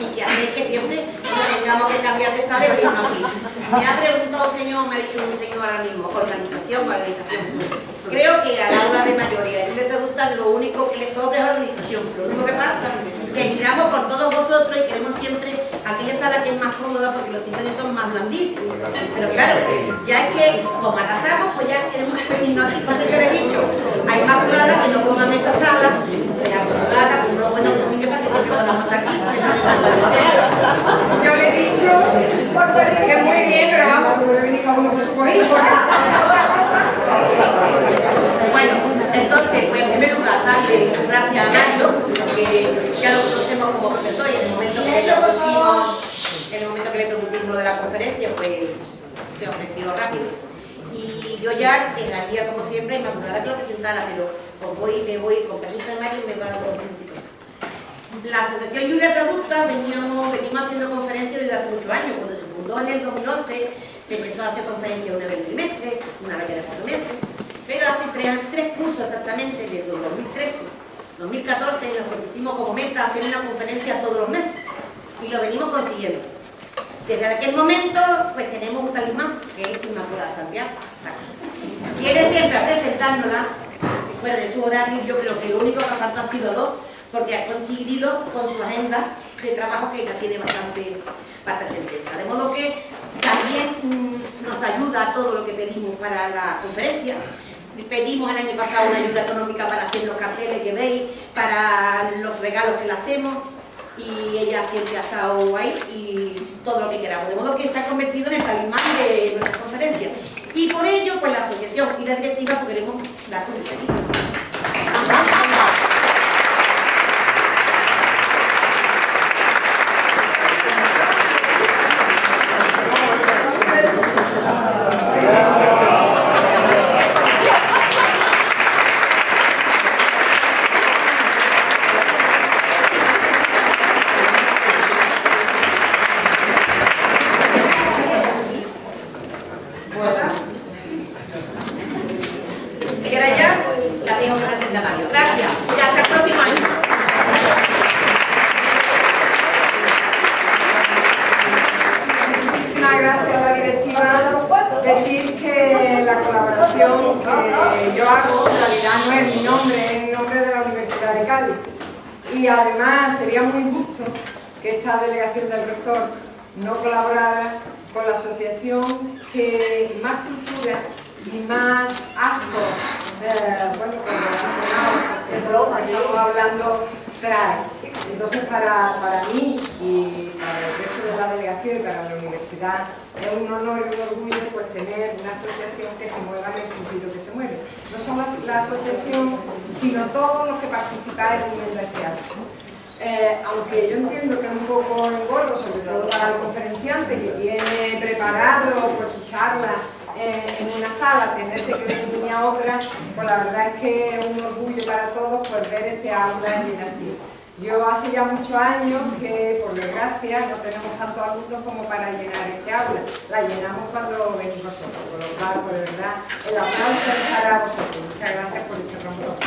y que hace que siempre tengamos que cambiar de sala y venirnos aquí. Me ha preguntado un señor, me ha dicho un señor ahora mismo, organización. Creo que al aula de mayoría y de traductas lo único que le sobra es organización. Lo único que pasa es que miramos por todos vosotros y queremos siempre aquella sala que es más cómoda porque los sitios son más blandísimos. Pero claro, ya es que como arrasamos, pues ya queremos que venirnos aquí. Entonces yo le he dicho a Inmaculada que no pongan esta sala, acomodada con unos buenos dominios para que siempre podamos estar aquí. Yo le he dicho que muy bien, pero vamos, puede venir cada uno por su país, porque otra cosa. Bueno, entonces, pues en primer lugar, darle gracias a Mario, que ya lo conocemos como profesor y en el momento que le propusimos lo de la conferencia, pues se ofreció rápido. Y yo ya dejaría, como siempre, Inmaculada que lo presentara, pero me voy con permiso de Mario y me va a dar un minutito. La Asociación Julia Traducta venimos haciendo conferencias desde hace muchos años. Cuando se fundó en el 2011, se empezó a hacer conferencias una vez al trimestre, una vez cada 4 meses. Pero hace tres cursos exactamente, desde 2013, 2014, nos propusimos como meta hacer una conferencia todos los meses. Y lo venimos consiguiendo. Desde aquel momento, pues tenemos un talismán, que es Inmaculada Santiago. Viene siempre a presentárnosla, fuera de su horario. Yo creo que lo único que ha faltado ha sido 2, porque ha conseguido con su agenda de trabajo que ya tiene bastante intensa. De modo que también nos ayuda a todo lo que pedimos para la conferencia. Pedimos el año pasado una ayuda económica para hacer los carteles que veis, para los regalos que le hacemos, y ella siempre ha estado ahí y todo lo que queramos. De modo que se ha convertido en el talismán de nuestra conferencia. Y por ello, pues la asociación y la directiva pues, queremos dar con este equipo. Y además sería muy injusto que esta delegación del rector no colaborara con la asociación que más cultura y más actos, bueno, relacionados, estamos hablando, trae. Entonces para mí y para el resto de la delegación y para la universidad es un honor y un orgullo pues tener una asociación que se mueva en el sentido que se mueve. No solo la asociación, sino todos los que participáis en este acto. Aunque yo entiendo que es un poco engorro, sobre todo para el conferenciante que tiene preparado pues, su charla en una sala, tenerse que venir a otra, pues la verdad es que es un orgullo para todos pues, ver este aula en así. Yo hace ya muchos años que, por desgracia, no tenemos tantos alumnos como para llenar este aula. La llenamos cuando venís vosotros, por lo cual, pues, de verdad, el aplauso es para vosotros. Muchas gracias por este rombo.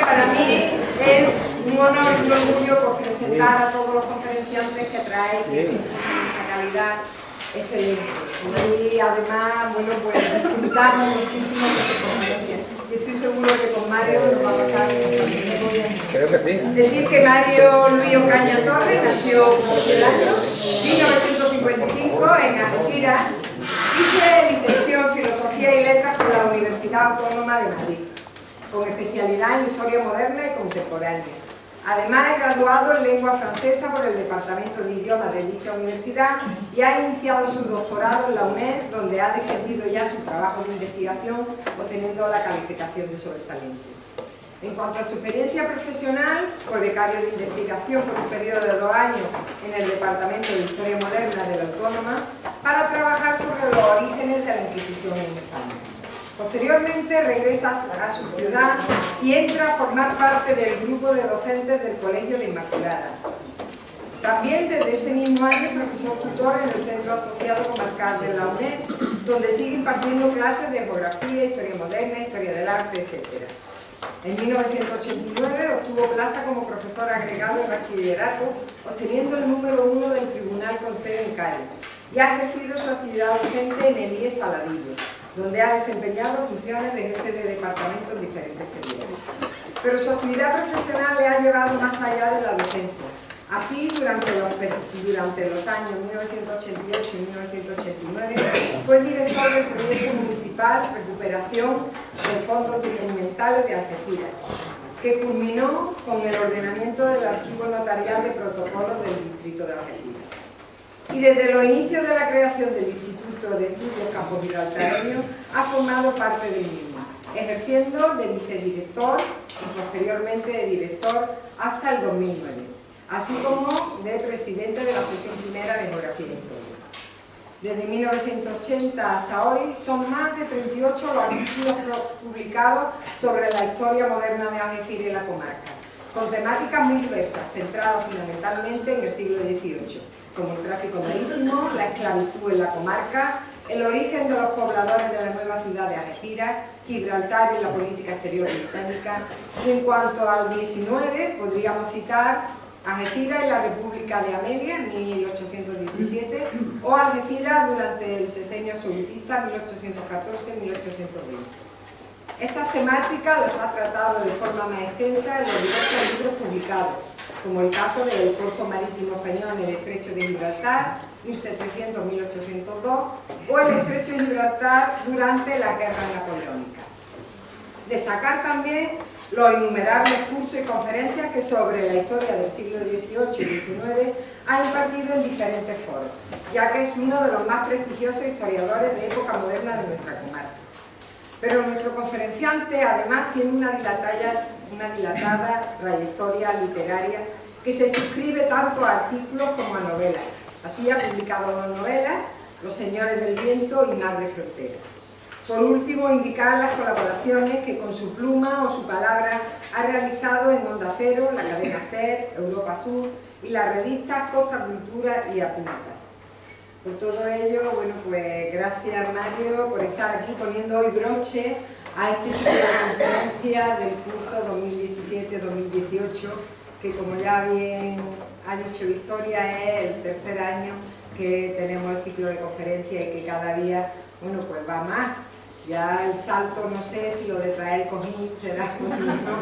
Para mí es un honor y un orgullo pues, presentar a todos los conferenciantes que traen, que siempre tienen una calidad excelente. Y además, bueno, pues disfrutamos muchísimo de esta conferencia. Y estoy seguro que con Mario nos va a pasar muy bien. Creo que sí. Decir que Mario Luis Ocaña Torres nació en el año 1955 en Algeciras y se licenció en Filosofía y Letras por la Universidad Autónoma de Madrid, con especialidad en Historia Moderna y Contemporánea. Además, es graduado en Lengua Francesa por el Departamento de Idiomas de dicha universidad y ha iniciado su doctorado en la UNED, donde ha defendido ya su trabajo de investigación, obteniendo la calificación de sobresaliente. En cuanto a su experiencia profesional, fue becario de investigación por un periodo de 2 años en el Departamento de Historia Moderna de la Autónoma para trabajar sobre los orígenes de la Inquisición en España. Posteriormente regresa a su ciudad y entra a formar parte del grupo de docentes del Colegio La Inmaculada. También desde ese mismo año es profesor tutor en el Centro Asociado Comarcal de la UNED, donde sigue impartiendo clases de geografía, historia moderna, historia del arte, etc. En 1989 obtuvo plaza como profesor agregado en bachillerato, obteniendo el número 1 del Tribunal con sede en Cádiz, y ha ejercido su actividad docente en el IES Saladillo, donde ha desempeñado funciones de jefe de departamento en diferentes periodos. Pero su actividad profesional le ha llevado más allá de la docencia. Así, durante los años 1988 y 1989, fue director del proyecto municipal Recuperación de Fondos Documentales de Algeciras, que culminó con el ordenamiento del archivo notarial de protocolos del distrito de Algeciras. Y desde los inicios de la creación del Instituto de Estudios Campos Gibraltareños ha formado parte del mismo, ejerciendo de vicedirector y posteriormente de director hasta el 2009. Así como de presidente de la sesión primera de Geografía e Historia. Desde 1980 hasta hoy son más de 38 los artículos publicados sobre la historia moderna de Algeciras y la comarca, con temáticas muy diversas, centradas fundamentalmente en el siglo XVIII, como el tráfico marítimo, la esclavitud en la comarca, el origen de los pobladores de la nueva ciudad de Algeciras, Gibraltar y la política exterior británica. Y en cuanto al 19, podríamos citar Algeciras y la República de Amelia en 1817 o Algeciras durante el sexenio absolutista 1814-1820. Estas temáticas las ha tratado de forma más extensa en los diversos libros publicados, como el caso del curso marítimo español en el Estrecho de Gibraltar 1700-1802 o el Estrecho de Gibraltar durante la Guerra Napoleónica. Destacar también los innumerables cursos y conferencias que sobre la historia del siglo XVIII y XIX ha impartido en diferentes foros, ya que es uno de los más prestigiosos historiadores de época moderna de nuestra comarca. Pero nuestro conferenciante además tiene una dilatada trayectoria literaria que se suscribe tanto a artículos como a novelas. Así ha publicado 2 novelas, Los Señores del Viento y Madre Frontera. Por último, indicar las colaboraciones que con su pluma o su palabra ha realizado en Onda Cero, la cadena SER, Europa Sur y las revistas Costa Cultura y Apunta. Por todo ello, bueno, pues gracias Mario por estar aquí poniendo hoy broche a este tipo de conferencia del curso 2017-2018, que como ya bien ha dicho Victoria, es el tercer año que tenemos el ciclo de conferencias y que cada día, bueno, pues va más. Ya el salto, no sé si lo de traer el cojín será posible o no,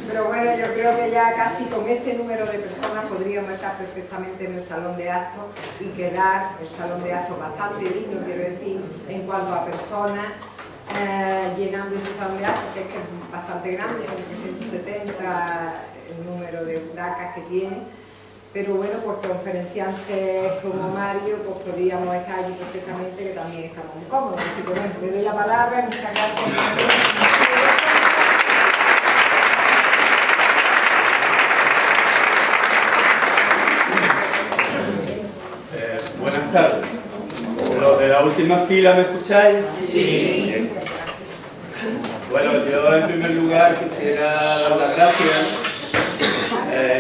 pero bueno, yo creo que ya casi con este número de personas podríamos estar perfectamente en el salón de actos y quedar el salón de actos bastante digno, quiero decir, en cuanto a personas, llenando ese salón de actos, que es bastante grande, son 370 el número de butacas que tiene. Pero bueno, pues conferenciantes como Mario, pues podríamos estar allí perfectamente, que también estamos muy cómodos. Así que bueno, le doy la palabra, muchas gracias. Buenas tardes. ¿Los de la última fila me escucháis? Sí. Bueno, yo en primer lugar quisiera dar las gracias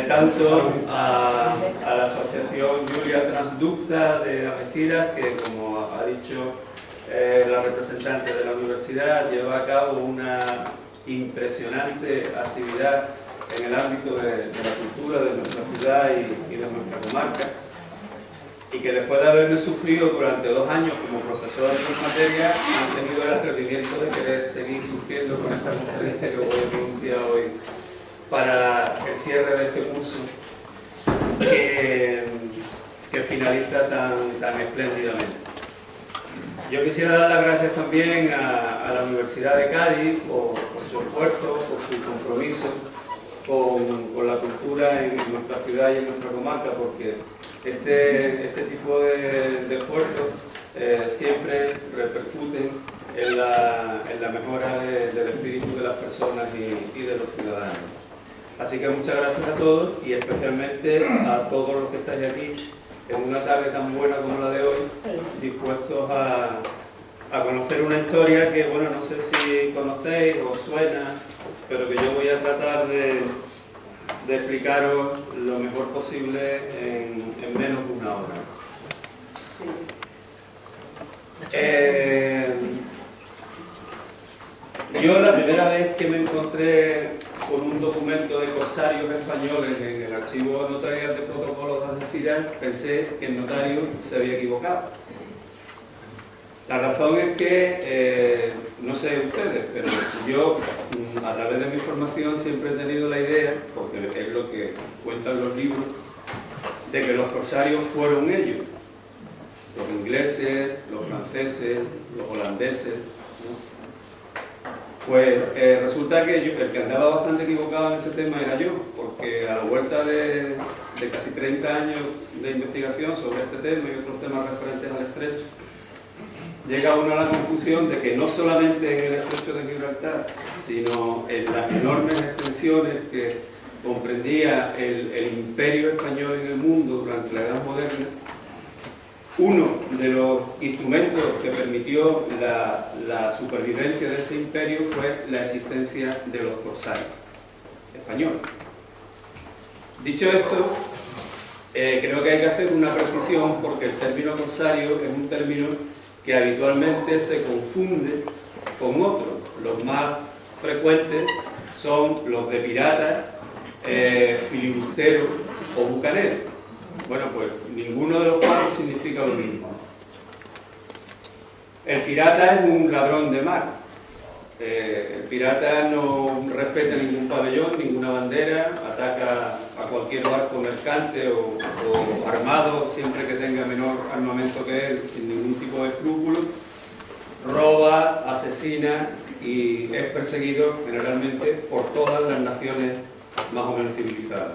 tanto a la asociación Julia Transducta de Algeciras, que como ha dicho la representante de la universidad, lleva a cabo una impresionante actividad en el ámbito de la cultura de nuestra ciudad y de nuestra comarca, y que después de haberme sufrido durante 2 años como profesor de esta materia, han tenido el atrevimiento de querer seguir sufriendo con esta conferencia que voy a pronunciar hoy para el cierre de este curso que finaliza tan espléndidamente. Yo quisiera dar las gracias también a la Universidad de Cádiz por su esfuerzo, por su compromiso con la cultura en nuestra ciudad y en nuestra comarca, porque este tipo de esfuerzos siempre repercuten en la mejora del espíritu de las personas y de los ciudadanos. Así que muchas gracias a todos y especialmente a todos los que estáis aquí en una tarde tan buena como la de hoy, dispuestos a conocer una historia que, bueno, no sé si conocéis o suena, pero que yo voy a tratar de de explicaros lo mejor posible en menos de una hora. Yo la primera vez que me encontré con un documento de corsarios españoles en el archivo notarial de protocolos de Algeciras, pensé que el notario se había equivocado. La razón es que, no sé ustedes, pero yo a través de mi formación siempre he tenido la idea, porque es lo que cuentan los libros, de que los corsarios fueron ellos, los ingleses, los franceses, los holandeses, ¿no? Pues resulta que el que andaba bastante equivocado en ese tema era yo, porque a la vuelta de casi 30 años de investigación sobre este tema y otros temas referentes al estrecho, llega uno a la conclusión de que no solamente en el estrecho de Gibraltar, sino en las enormes extensiones que comprendía el imperio español en el mundo durante la Edad Moderna, uno de los instrumentos que permitió la supervivencia de ese imperio fue la existencia de los corsarios españoles. Dicho esto, creo que hay que hacer una precisión, porque el término corsario es un término que habitualmente se confunde con otros. Los más frecuentes son los de piratas, filibusteros o bucaneros. Bueno, pues ninguno de los cuatro significa lo mismo. El pirata es un ladrón de mar. El pirata no respeta ningún pabellón, ninguna bandera, ataca a cualquier barco mercante o armado, siempre que tenga menor armamento que él, sin ningún tipo de escrúpulo, roba, asesina y es perseguido generalmente por todas las naciones más o menos civilizadas.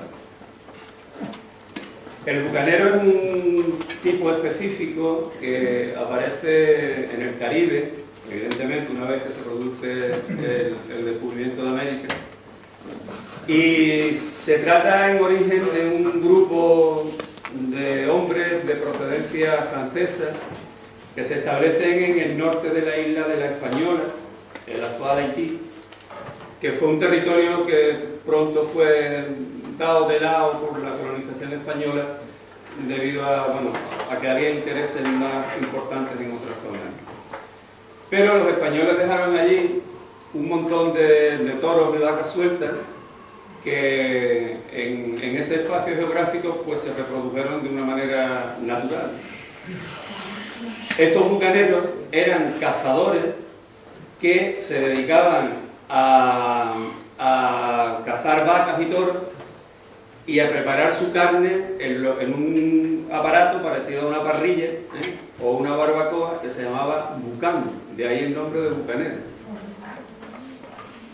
El bucanero es un tipo específico que aparece en el Caribe, evidentemente una vez que se produce el descubrimiento de América, y se trata en origen de un grupo de hombres de procedencia francesa que se establecen en el norte de la isla de la Española, en la actual Haití, que fue un territorio que pronto fue dado de lado por la colonización española debido a que había intereses más importantes en otras zonas. Pero los españoles dejaron allí un montón de toros, de vacas sueltas, que en ese espacio geográfico pues se reprodujeron de una manera natural. Estos bucaneros eran cazadores que se dedicaban a cazar vacas y toros y a preparar su carne en un aparato parecido a una parrilla o una barbacoa que se llamaba bucán, de ahí el nombre de bucanero.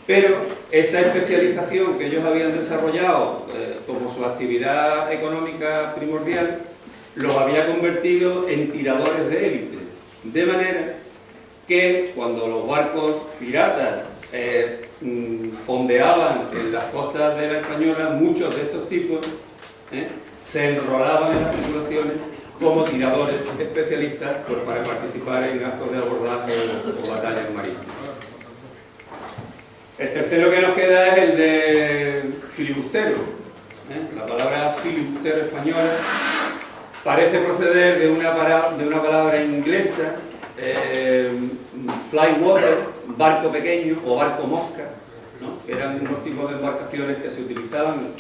Pero esa especialización que ellos habían desarrollado como su actividad económica primordial los había convertido en tiradores de élite, de manera que cuando los barcos piratas fondeaban en las costas de la Española, muchos de estos tipos se enrolaban en las tripulaciones como tiradores especialistas para participar en actos de abordaje o batallas marítimas. El tercero que nos queda es el de filibustero. La palabra filibustero española parece proceder de una palabra inglesa, fly water, barco pequeño o barco mosca, ¿no? Que eran unos tipos de embarcaciones que se utilizaban,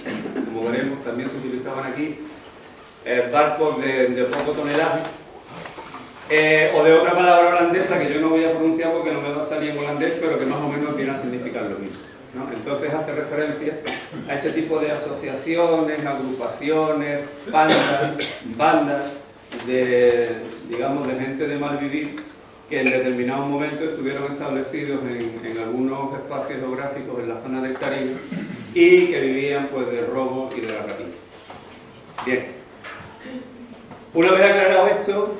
como veremos también se utilizaban aquí, barcos de poco tonelaje, o de otra palabra holandesa que yo no voy a pronunciar porque no me va a salir en holandés, pero que más o menos viene a significar lo mismo, ¿no? Entonces hace referencia a ese tipo de asociaciones, agrupaciones, bandas de gente de mal vivir que en determinados momentos estuvieron establecidos en algunos espacios geográficos en la zona del Caribe y que vivían pues de robo y de la rapiña. Bien, una vez aclarado esto,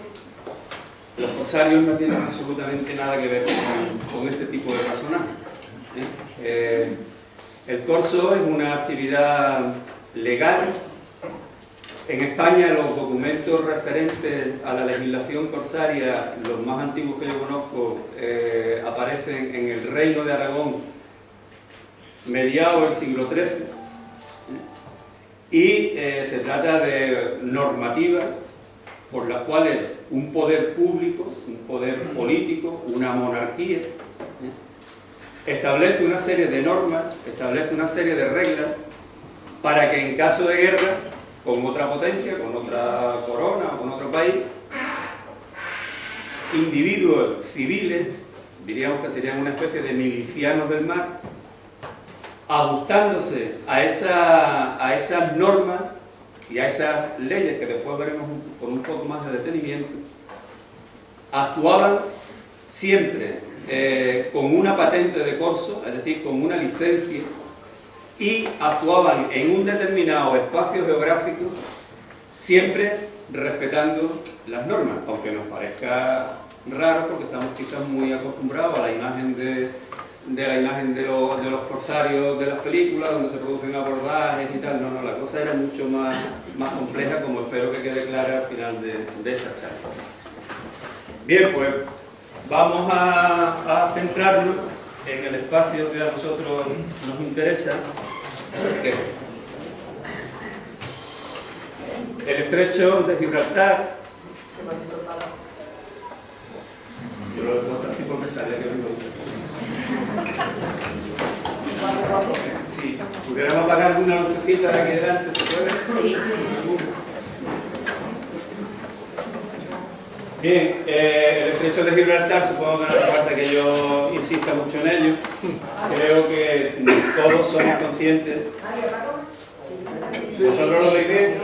los corsarios no tienen absolutamente nada que ver con este tipo de personajes. El corso es una actividad legal. En España los documentos referentes a la legislación corsaria, los más antiguos que yo conozco, aparecen en el Reino de Aragón, mediados del siglo XIII, Y se trata de normativas por las cuales un poder público, un poder político, una monarquía, establece una serie de normas, establece una serie de reglas para que en caso de guerra con otra potencia, con otra corona o con otro país, individuos civiles, diríamos que serían una especie de milicianos del mar, ajustándose a esas normas y a esas leyes que después veremos con un poco más de detenimiento, actuaban siempre con una patente de corso, es decir, con una licencia, y actuaban en un determinado espacio geográfico, siempre respetando las normas, aunque nos parezca raro porque estamos quizás muy acostumbrados a la imagen de los corsarios de las películas, donde se producen abordajes y tal. No, la cosa era mucho más compleja, como espero que quede clara al final de esta charla. Bien, pues vamos a centrarnos en el espacio que a nosotros nos interesa, que el estrecho de Gibraltar. Yo lo he puesto así porque sale que me gusta. Si pudiéramos apagar alguna lucecita de aquí delante, ¿se puede? Sí. Bien, el estrecho de Gibraltar, supongo que no hace falta que yo insista mucho en ello. Creo que todos somos conscientes. ¿Vosotros lo veis bien?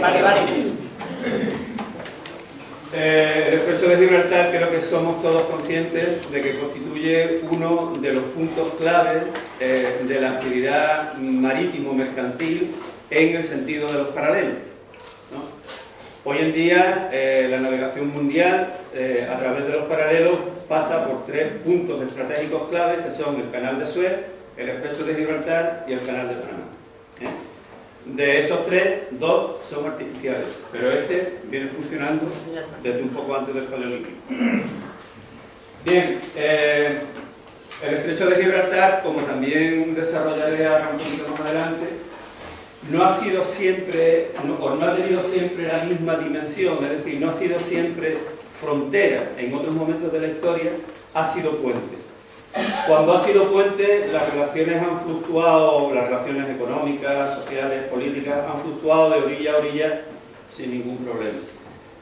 Vale. El estrecho de Gibraltar, creo que somos todos conscientes de que constituye uno de los puntos claves de la actividad marítimo-mercantil en el sentido de los paralelos, ¿no? Hoy en día la navegación mundial a través de los paralelos pasa por tres puntos estratégicos claves, que son el Canal de Suez, el estrecho de Gibraltar y el Canal de Panamá. De esos tres, dos son artificiales, pero este viene funcionando desde un poco antes del Paleolítico. Bien, el estrecho de Gibraltar, como también desarrollaré ahora un poquito más adelante, no ha sido siempre, o no ha tenido siempre la misma dimensión, es decir, no ha sido siempre frontera. En otros momentos de la historia ha sido puente. Cuando ha sido puente, las relaciones han fluctuado, las relaciones económicas, sociales, políticas, han fluctuado de orilla a orilla sin ningún problema.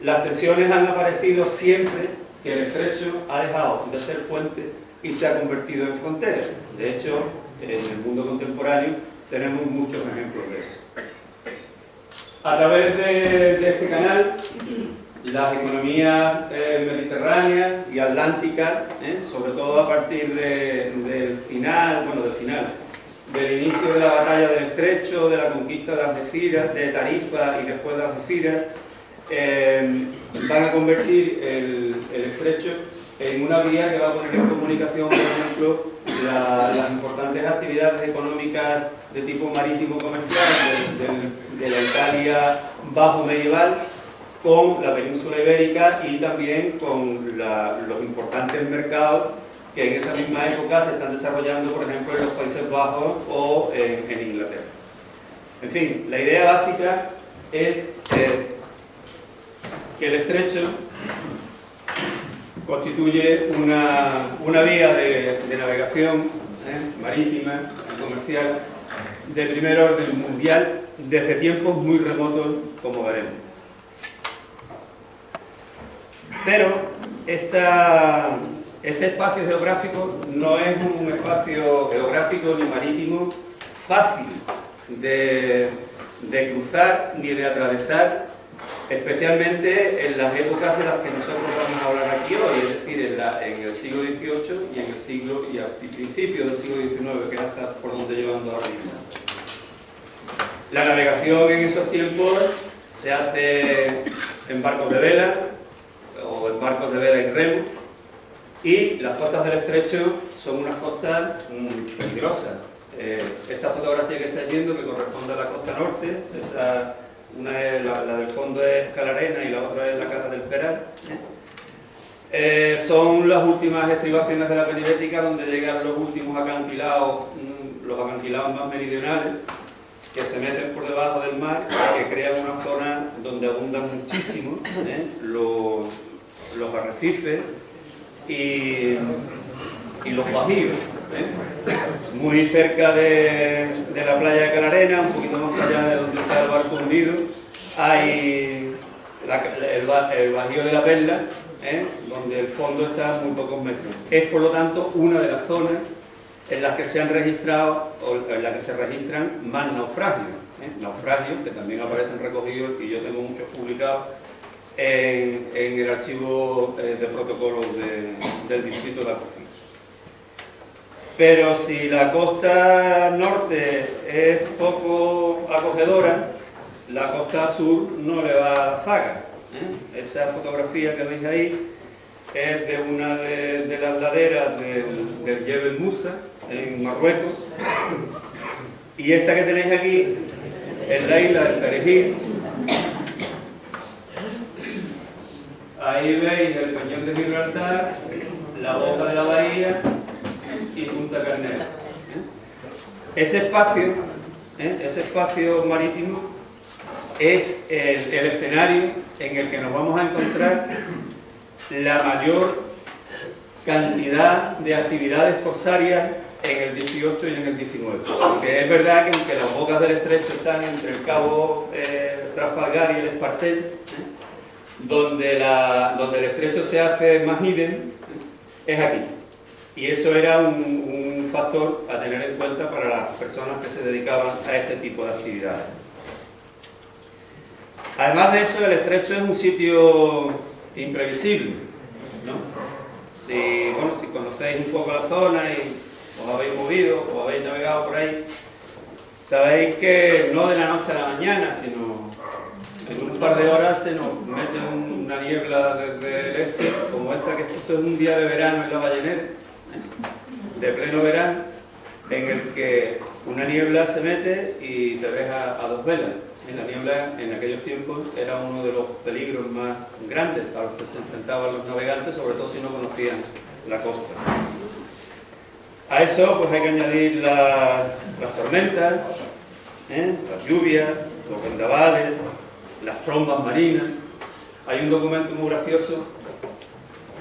Las tensiones han aparecido siempre que el estrecho ha dejado de ser puente y se ha convertido en frontera. De hecho, en el mundo contemporáneo tenemos muchos ejemplos de eso. A través de este canal, las economías mediterráneas y atlánticas, sobre todo a partir del inicio de la batalla del Estrecho, de la conquista de Algeciras, de Tarifa y después de Algeciras, van a convertir el Estrecho en una vía que va a poner en comunicación, por ejemplo, las importantes actividades económicas de tipo marítimo comercial de la Italia bajo medieval, con la península ibérica y también con los importantes mercados que en esa misma época se están desarrollando, por ejemplo, en los Países Bajos o en Inglaterra. En fin, la idea básica es que el estrecho constituye una vía de navegación marítima y comercial de primer orden mundial desde tiempos muy remotos, como veremos. Pero este espacio geográfico no es un espacio geográfico ni marítimo fácil de cruzar ni de atravesar, especialmente en las épocas de las que nosotros vamos a hablar aquí hoy, es decir, en el siglo XVIII y a principios del siglo XIX, que es hasta por donde yo ando ahora mismo. La navegación en esos tiempos se hace en barcos de vela, o en barcos de vela y remo, y las costas del estrecho son unas costas peligrosas. Esta fotografía que estáis viendo, que corresponde a la costa norte, una la del fondo es Calarena y la otra es la Cata del Peral, son las últimas estribaciones de la Penibética, donde llegan los últimos acantilados los acantilados más meridionales, que se meten por debajo del mar y que crean una zona donde abundan muchísimo los arrecifes y los bajíos. Muy cerca de la playa de Calarena, un poquito más allá de donde está el barco hundido, hay el bajío de la Perla, donde el fondo está a muy pocos metros. Es, por lo tanto, una de las zonas en las que se han registrado, o en las que se registran más naufragios. Naufragios que también aparecen recogidos, y yo tengo muchos publicados en el archivo de protocolos del distrito de la Cofina. Pero si la costa norte es poco acogedora, la costa sur no le va a la zaga. Esa fotografía que veis ahí es de una de las laderas del Jebel Musa, en Marruecos, y esta que tenéis aquí es la isla del Perejil. Ahí veis el Peñón de Gibraltar, la boca de la bahía y Punta Carnera. Ese espacio marítimo es el escenario en el que nos vamos a encontrar la mayor cantidad de actividades corsarias en el 18 y en el 19. Porque es verdad que aunque las bocas del estrecho están entre el cabo Trafalgar y el Espartel, donde el estrecho se hace más hidden, es aquí. Y eso era un factor a tener en cuenta para las personas que se dedicaban a este tipo de actividades. Además de eso, el estrecho es un sitio imprevisible, ¿no? Si conocéis un poco la zona y os habéis movido o habéis navegado por ahí, sabéis que no de la noche a la mañana, sino en un par de horas se nos mete una niebla desde el este, como esta, que esto es un día de verano en la Ballenera, de pleno verano, en el que una niebla se mete y te ves a dos velas. La niebla en aquellos tiempos era uno de los peligros más grandes a los que se enfrentaban los navegantes, sobre todo si no conocían la costa. A eso pues hay que añadir las tormentas, las lluvias, los vendavales, las trombas marinas. Hay un documento muy gracioso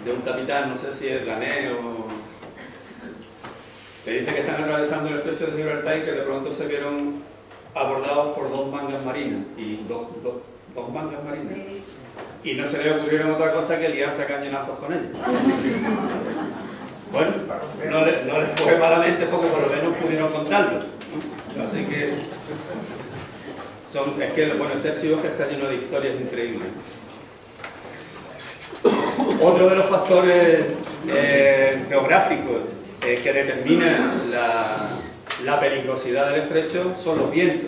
de un capitán, no sé si es Lané o... que dice que están atravesando el estrecho de Gibraltar y que de pronto se vieron abordados por dos mangas marinas. Y dos mangas marinas. Y no se le ocurrieron otra cosa que liarse a cañonazos con ellos. Bueno, no les fue malamente porque por lo menos pudieron contarlo, ¿no? Así que ese archivo que está lleno de historias increíbles. Otro de los factores geográficos que determina la peligrosidad del estrecho son los vientos.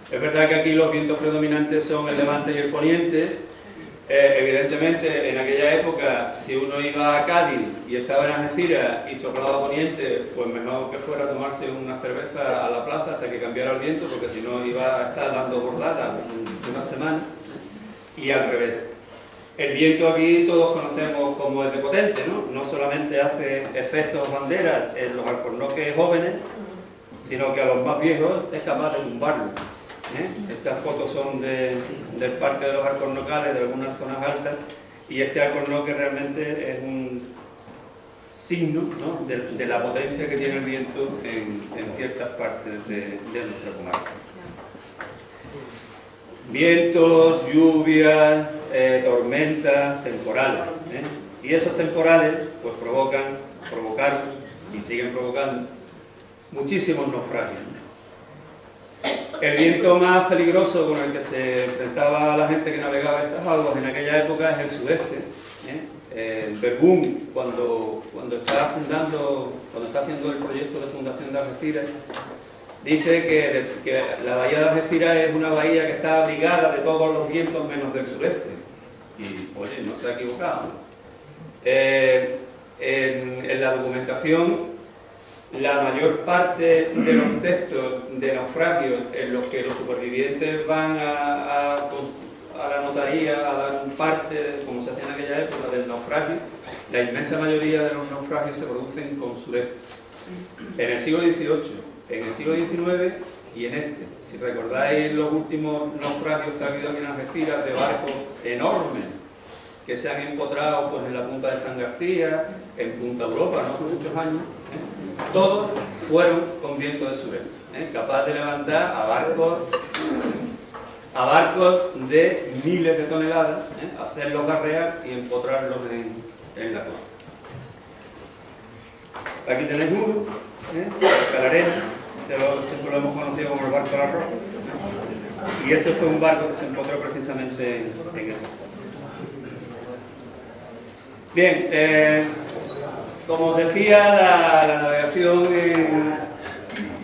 Es verdad que aquí los vientos predominantes son el levante y el poniente. Evidentemente, en aquella época, si uno iba a Cádiz y estaba en Algeciras y soplaba poniente, pues mejor que fuera a tomarse una cerveza a la plaza hasta que cambiara el viento, porque si no iba a estar dando bordadas una semana. Y al revés. El viento aquí todos conocemos como el de potente, ¿no? No solamente hace efectos banderas en los alcornoques jóvenes, sino que a los más viejos es capaz de tumbarlos. Estas fotos son del Parque de los Alcornocales, de algunas zonas altas, y este alcornoque realmente es un signo, ¿no?, de la potencia que tiene el viento en ciertas partes de nuestra comarca. Vientos, lluvias, tormentas, temporales. Y esos temporales pues provocaron y siguen provocando muchísimos naufragios. El viento más peligroso con el que se enfrentaba la gente que navegaba estas aguas en aquella época es el sudeste. Verbum, cuando está haciendo el proyecto de fundación de Algeciras, dice que la bahía de Algeciras es una bahía que está abrigada de todos los vientos menos del sureste. Y, oye, no se ha equivocado, ¿no? En la documentación, la mayor parte de los textos de naufragios en los que los supervivientes van a la notaría a dar un parte, como se hacía en aquella época, del naufragio, la inmensa mayoría de los naufragios se producen con sureste. en el siglo XVIII, en el siglo XIX y en este. Si recordáis los últimos naufragios que ha habido aquí en Algeciras de barcos enormes que se han empotrado pues, en la punta de San García, en Punta Europa, no por muchos años, todos fueron con viento de sureste, capaz de levantar a barcos de miles de toneladas, hacerlos garrear y empotrarlos en la costa. Aquí tenéis uno, Calarena, siempre lo hemos conocido como el barco de la Roca, y ese fue un barco que se encontró precisamente en ese. Bien, como os decía,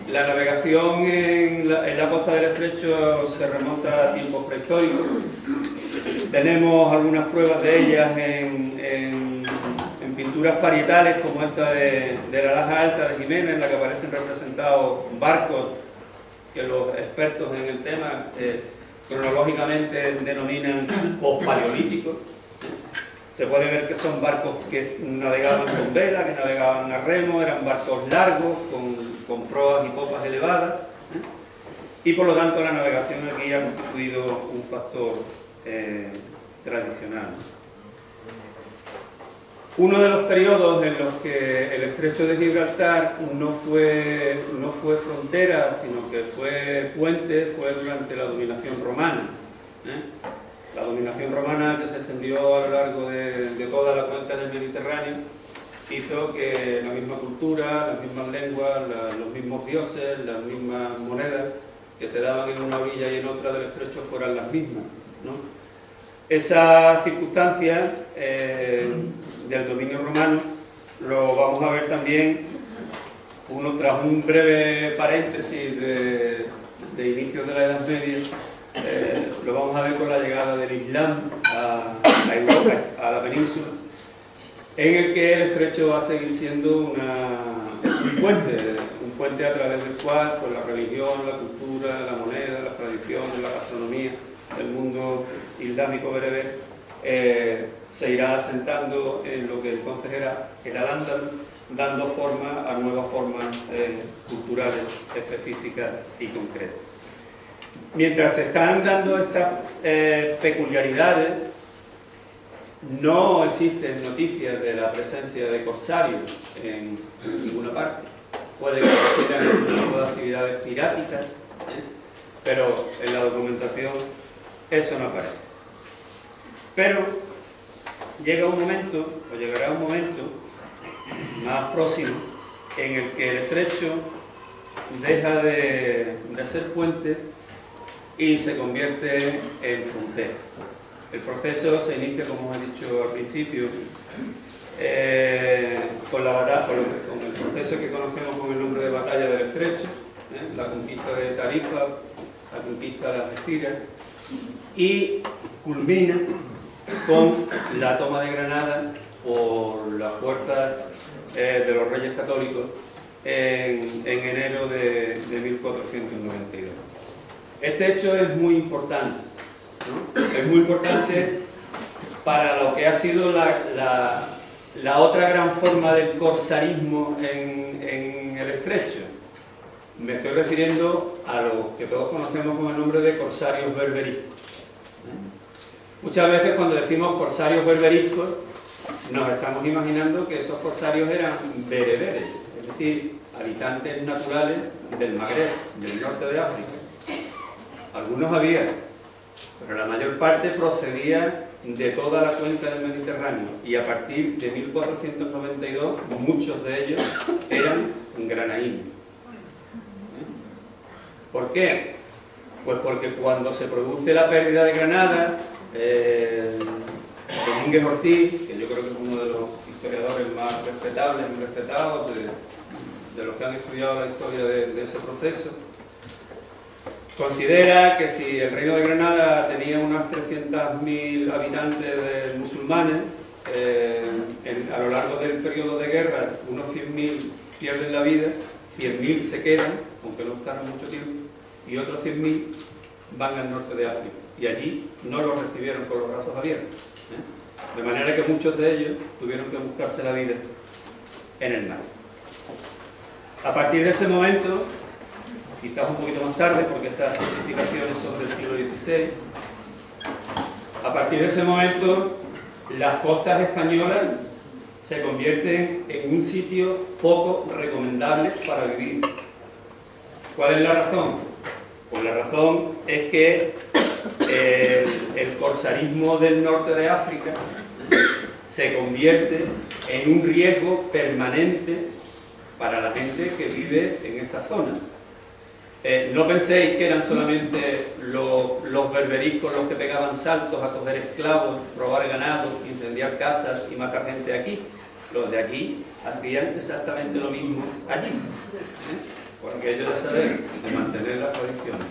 la navegación en la costa del estrecho se remonta a tiempos prehistóricos. Tenemos algunas pruebas de ellas en pinturas parietales como esta de la Laja Alta de Jiménez, en la que aparecen representados barcos que los expertos en el tema cronológicamente denominan pospaleolíticos. Se puede ver que son barcos que navegaban con vela, que navegaban a remo, eran barcos largos, con proas y popas elevadas, y por lo tanto la navegación aquí ha constituido un factor tradicional. Uno de los periodos en los que el estrecho de Gibraltar no fue frontera, sino que fue puente, fue durante la dominación romana. La dominación romana, que se extendió a lo largo de toda la cuenca del Mediterráneo, hizo que la misma cultura, las mismas lenguas, los mismos dioses, las mismas monedas que se daban en una orilla y en otra del estrecho fueran las mismas, ¿no? Esa circunstancia del dominio romano lo vamos a ver también tras un breve paréntesis de inicios de la Edad Media. Lo vamos a ver con la llegada del Islam a Europa, a la península, en el que el estrecho va a seguir siendo un puente a través del cual pues, la religión, la cultura, la moneda, las tradiciones, la gastronomía del mundo islámico bereber se irá asentando en lo que entonces era el Al-Ándalus, dando forma a nuevas formas culturales específicas y concretas. Mientras se están dando estas peculiaridades, no existen noticias de la presencia de corsarios en ninguna parte. Puede que existieran algún tipo de actividades piráticas, pero en la documentación eso no aparece. Pero llega un momento, o llegará un momento más próximo, en el que el estrecho deja de ser puente y se convierte en frontera. El proceso se inicia, como os he dicho al principio, con el proceso que conocemos con el nombre de Batalla del Estrecho, la conquista de Tarifa, la conquista de Algeciras, y culmina con la toma de Granada por las fuerzas de los Reyes Católicos en enero de 1492. Este hecho es muy importante, ¿no? Es muy importante para lo que ha sido la otra gran forma del corsarismo en el estrecho. Me estoy refiriendo a lo que todos conocemos con el nombre de corsarios berberiscos. Muchas veces cuando decimos corsarios berberiscos nos estamos imaginando que esos corsarios eran bereberes, es decir, habitantes naturales del Magreb, del norte de África. Algunos había, pero la mayor parte procedía de toda la cuenca del Mediterráneo, y a partir de 1492 muchos de ellos eran granaínos. ¿Por qué? Pues porque cuando se produce la pérdida de Granada, Domínguez Ortiz, que yo creo que es uno de los historiadores más respetables y respetados de los que han estudiado la historia de ese proceso, considera que si el Reino de Granada tenía unos 300.000 habitantes musulmanes, a lo largo del periodo de guerra unos 100.000 pierden la vida, 100.000 se quedan, aunque no estaron mucho tiempo, y otros 100.000 van al norte de África, y allí no los recibieron con los brazos abiertos, de manera que muchos de ellos tuvieron que buscarse la vida en el mar. A partir de ese momento, quizás un poquito más tarde, porque estas justificaciones son del siglo XVI, a partir de ese momento las costas españolas se convierten en un sitio poco recomendable para vivir. ¿Cuál es la razón? Pues la razón es que el corsarismo del norte de África se convierte en un riesgo permanente para la gente que vive en esta zona. No penséis que eran solamente los berberiscos los que pegaban saltos a coger esclavos, robar ganado, incendiar casas y matar gente aquí. Los de aquí hacían exactamente lo mismo allí, porque ellos ya saben de mantener las tradiciones.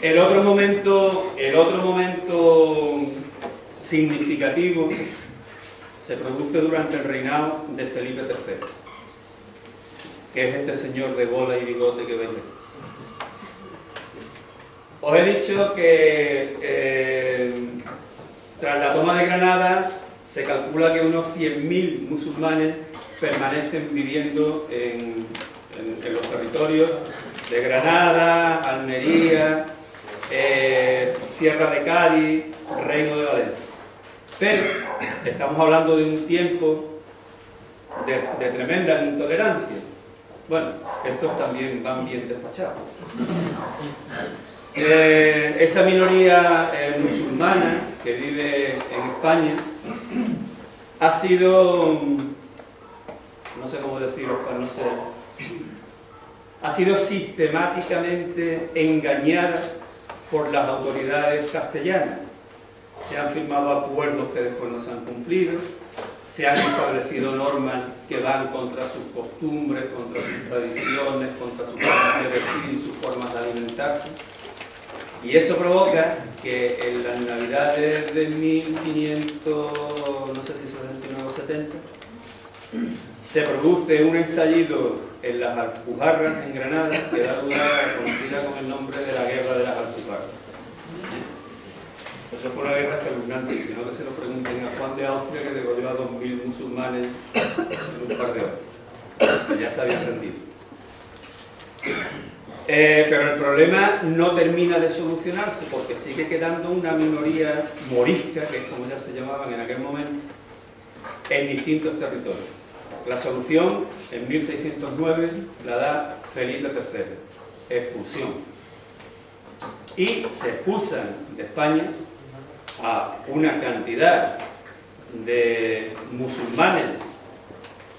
El otro momento significativo se produce durante el reinado de Felipe III, que es este señor de bola y bigote que veis. Os he dicho que tras la toma de Granada se calcula que unos 100.000 musulmanes permanecen viviendo en los territorios de Granada, Almería, Sierra de Cádiz, Reino de Valencia. Pero estamos hablando de un tiempo de tremenda intolerancia. Bueno, estos también van bien despachados. Esa minoría musulmana que vive en España ha sido, no sé cómo decirlo para no ser, ha sido sistemáticamente engañada por las autoridades castellanas. Se han firmado acuerdos que después no se han cumplido, se han establecido normas que van contra sus costumbres, contra sus tradiciones, contra sus formas de vestir y sus formas de alimentarse. Y eso provoca que en las navidades de 1500, no sé si 69 o 70, se produce un estallido en las Alpujarras, en Granada, que da lugar a la conocida con el nombre de la Guerra de las Alpujarras. Eso fue una guerra espeluznante, y si no que se lo pregunten a Juan de Austria, que degolló a 2000 musulmanes en un par de horas. Ya se había rendido. Pero el problema no termina de solucionarse, porque sigue quedando una minoría morisca, que es como ya se llamaban en aquel momento, en distintos territorios. La solución, en 1609, la da Felipe III, expulsión. Y se expulsan de España a una cantidad de musulmanes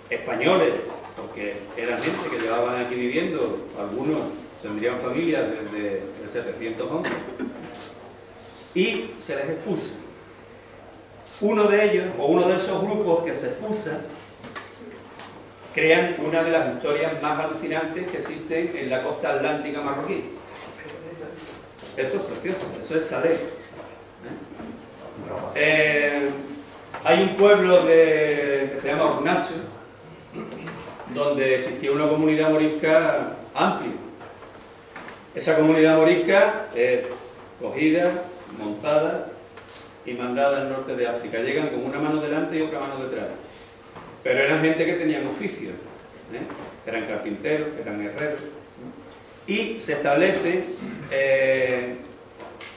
españoles, porque eran gente que llevaban aquí viviendo, algunos tendrían familias desde el 711, y se les expulsa. Uno de ellos, o uno de esos grupos que se expulsan, crean una de las historias más alucinantes que existen en la costa atlántica marroquí. Eso es precioso, eso es Salé. Hay un pueblo que se llama Hornacho, donde existía una comunidad morisca amplia. Esa comunidad morisca es cogida, montada y mandada al norte de África. Llegan con una mano delante y otra mano detrás. Pero eran gente que tenían oficio, eran carpinteros, eran herreros. Y se establece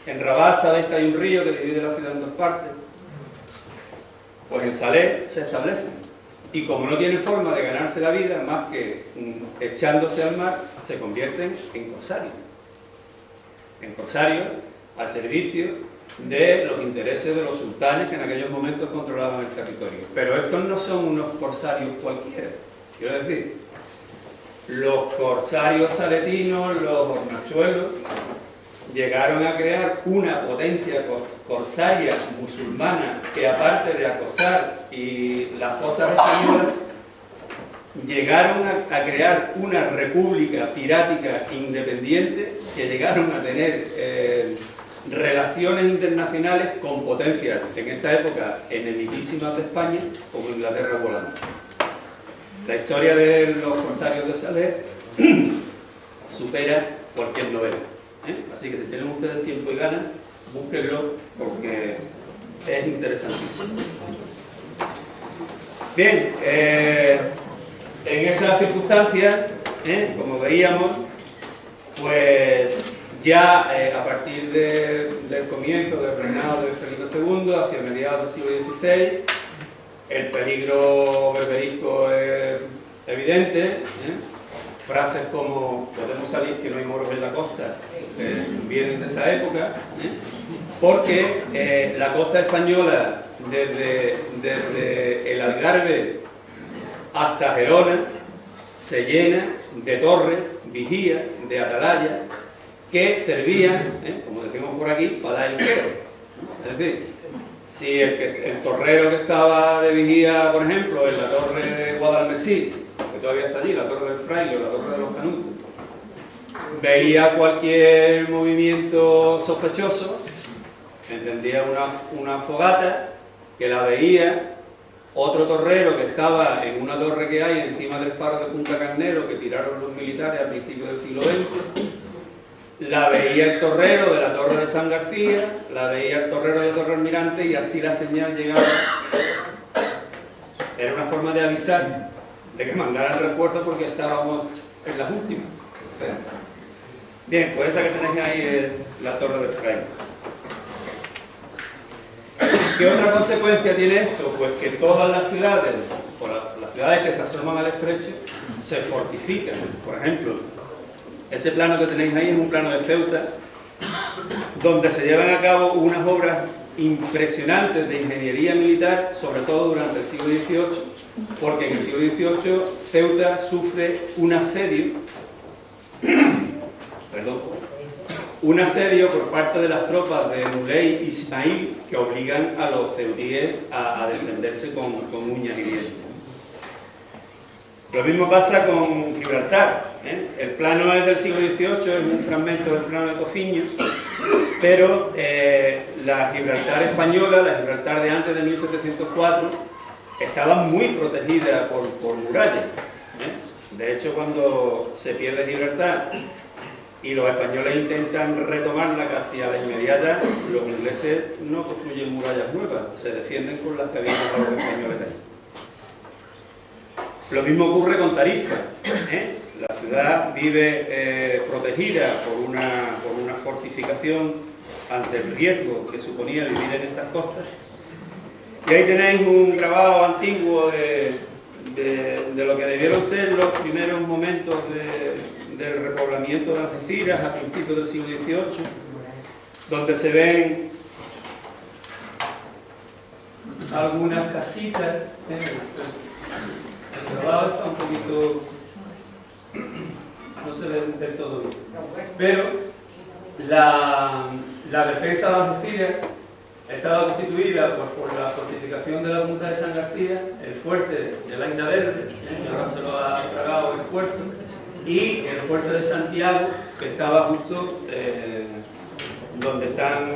en Rabat, sabéis que hay un río que divide la ciudad en dos partes. Pues en Salé se establecen. Y como no tienen forma de ganarse la vida más que echándose al mar, se convierten en corsarios. En corsarios al servicio de los intereses de los sultanes que en aquellos momentos controlaban el territorio. Pero estos no son unos corsarios cualquiera. Quiero decir, los corsarios saletinos, los hornachuelos, llegaron a crear una potencia corsaria musulmana que, aparte de acosar y las costas españolas, llegaron a crear una república pirática independiente que llegaron a tener relaciones internacionales con potencias en esta época enemiguísimas de España, como Inglaterra o Holanda. La historia de los corsarios de Salé supera cualquier novela. Así que si tienen ustedes tiempo y ganas, búsquenlo porque es interesantísimo. Bien, En esas circunstancias, como veíamos, pues ya a partir del comienzo del reinado de Felipe II, hacia mediados del siglo XVI, el peligro berberisco es evidente. Frases como "podemos salir que no hay moros en la costa" vienen de esa época, porque la costa española, desde el Algarve hasta Gerona, se llena de torres, vigías, de atalayas, que servían, como decimos por aquí, para dar el pelo. Es decir, si el torrero que estaba de vigía, por ejemplo, en la torre de Guadalmesí, que todavía está allí, la torre del Fraile o la torre de los Canutos, veía cualquier movimiento sospechoso, encendía una fogata, que la veía otro torrero que estaba en una torre que hay encima del faro de Punta Carnero, que tiraron los militares a principios del siglo XX, la veía el torrero de la torre de San García, la veía el torrero de Torre Almirante, y así la señal llegaba. Era una forma de avisar de que mandaran refuerzos porque estábamos en las últimas. O sea, bien, pues esa que tenéis ahí es la torre del Fraile. ¿Qué otra consecuencia tiene esto? Pues que todas las ciudades, o las ciudades que se asoman al estrecho, se fortifican. Por ejemplo, ese plano que tenéis ahí es un plano de Ceuta, donde se llevan a cabo unas obras impresionantes de ingeniería militar, sobre todo durante el siglo XVIII, porque en el siglo XVIII Ceuta sufre un asedio, un asedio por parte de las tropas de Muley Ismail, que obligan a los ceutíes a defenderse con uñas y dientes. Lo mismo pasa con Gibraltar. El plano es del siglo XVIII, es un fragmento del plano de Cofiño, pero la Gibraltar española, la Gibraltar de antes de 1704, estaba muy protegida por murallas. De hecho, cuando se pierde Gibraltar y los españoles intentan retomarla casi a la inmediata, los ingleses no construyen murallas nuevas, se defienden con las que habían dejado los españoles ahí. Lo mismo ocurre con Tarifa. La ciudad vive protegida por una fortificación ante el riesgo que suponía vivir en estas costas. Y ahí tenéis un grabado antiguo de lo que debieron ser los primeros momentos del repoblamiento de Algeciras a principios del siglo XVIII, donde se ven algunas casitas. El grabado está un poquito, no se ve del todo bien, pero la defensa de Algeciras estaba constituida por la fortificación de la punta de San García, el fuerte de la Isla Verde, que ahora se lo ha tragado el puerto, y el fuerte de Santiago, que estaba justo donde están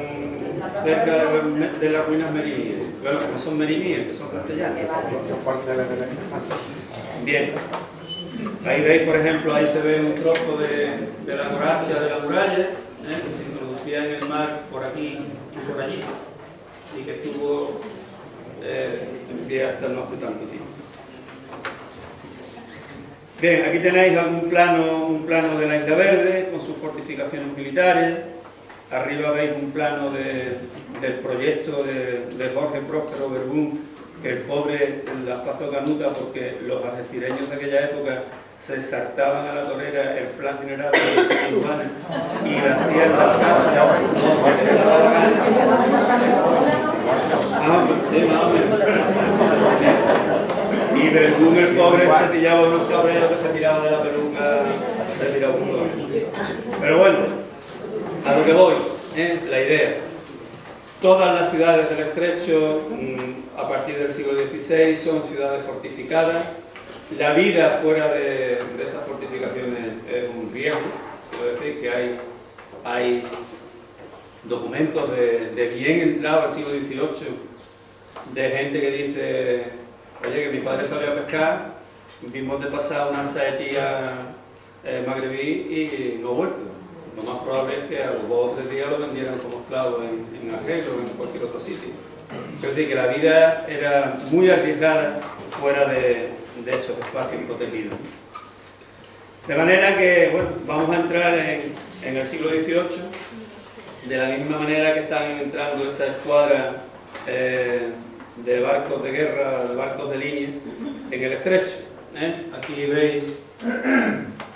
cerca de las ruinas merimíes. Bueno, que no son merimíes, que son castellanas. Bien, ahí veis, por ejemplo, ahí se ve un trozo de la coraza de la muralla, que se introducía en el mar por aquí y por allí, y que estuvo en pie hasta no hace tanto tiempo. Bien, aquí tenéis un plano de la Isla Verde con sus fortificaciones militares. Arriba veis un plano del proyecto de Jorge Próspero Verbún, que el pobre las pasó canuta porque los algecireños de aquella época se saltaban a la torera el plan general de la urbana y la hacían saltar. Y Verbún, el pobre, se pillaba unos cabreros que se tiraban de la peluca, se tiraba un poco. Pero bueno, a lo que voy, la idea. Todas las ciudades del estrecho, a partir del siglo XVI, son ciudades fortificadas. La vida fuera de esas fortificaciones es un riesgo. Quiero decir que hay documentos de bien entrado al siglo XVIII, de gente que dice: oye, que mi padre sabía pescar, vimos de pasar una saetía magrebí y no ha vuelto. Lo más probable es que a los 2 o 3 días lo vendieran como esclavo en Argel o en cualquier otro sitio. Es decir, que la vida era muy arriesgada fuera de de esos espacios protegidos. De manera que, bueno, vamos a entrar en el siglo XVIII, de la misma manera que están entrando esa escuadra de barcos de guerra, de barcos de línea, en el estrecho. Aquí veis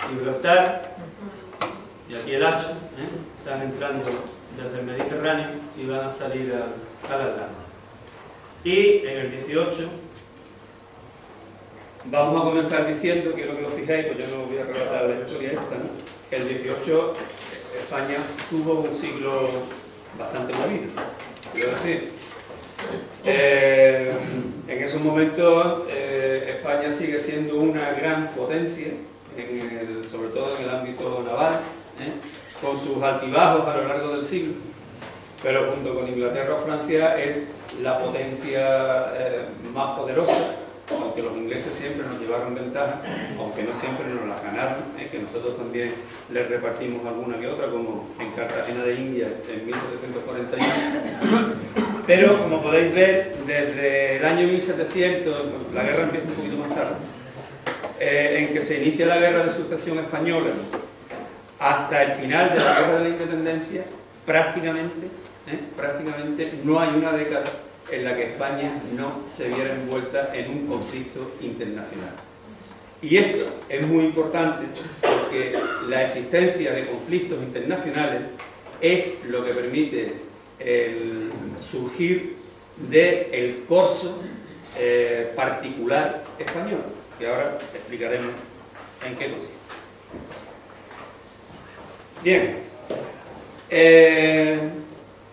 Gibraltar y aquí el Hacho, están entrando desde el Mediterráneo y van a salir al Atlántico. Y en el 18 vamos a comenzar diciendo, quiero que lo fijéis, pues yo no voy a relatar la historia esta, ¿no? Que el 18 España tuvo un siglo bastante movido, quiero decir. En esos momentos España sigue siendo una gran potencia, sobre todo en el ámbito naval, con sus altibajos a lo largo del siglo, pero junto con Inglaterra o Francia es la potencia más poderosa, aunque los ingleses siempre nos llevaron ventaja, aunque no siempre nos las ganaron, que nosotros también les repartimos alguna que otra, como en Cartagena de India en 1741. Pero como podéis ver, desde el año 1700, la guerra empieza un poquito más tarde, en que se inicia la guerra de sucesión española, hasta el final de la guerra de la independencia, prácticamente no hay una década en la que España no se viera envuelta en un conflicto internacional. Y esto es muy importante porque la existencia de conflictos internacionales es lo que permite el surgir del corso particular español, que ahora explicaremos en qué consiste. Bien,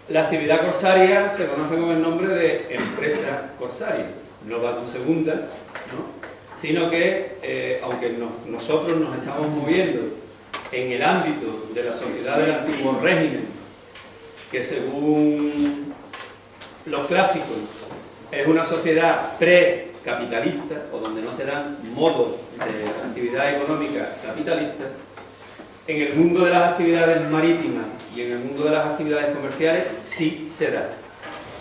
la actividad corsaria se conoce con el nombre de empresa corsaria, no va con segunda, ¿no? Sino que, aunque nosotros nos estamos moviendo en el ámbito de la sociedad del antiguo régimen, que según los clásicos es una sociedad precapitalista, o donde no se dan modos de actividad económica capitalista, en el mundo de las actividades marítimas y en el mundo de las actividades comerciales sí se da,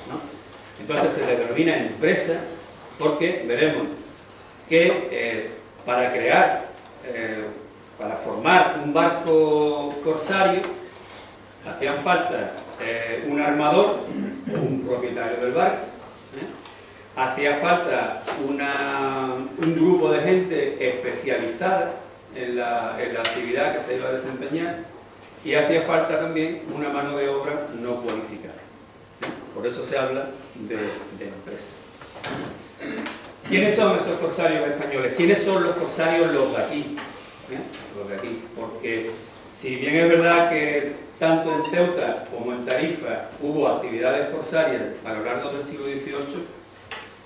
¿no? Entonces se le denomina empresa porque veremos que para formar un barco corsario hacían falta un armador o un propietario del barco, hacía falta un grupo de gente especializada en la actividad que se iba a desempeñar y hacía falta también una mano de obra no cualificada. Por eso se habla de empresa. ¿Quiénes son esos corsarios españoles? ¿Quiénes son los corsarios los de aquí? Los de aquí. Porque si bien es verdad que tanto en Ceuta como en Tarifa hubo actividades corsarias a lo largo del siglo XVIII,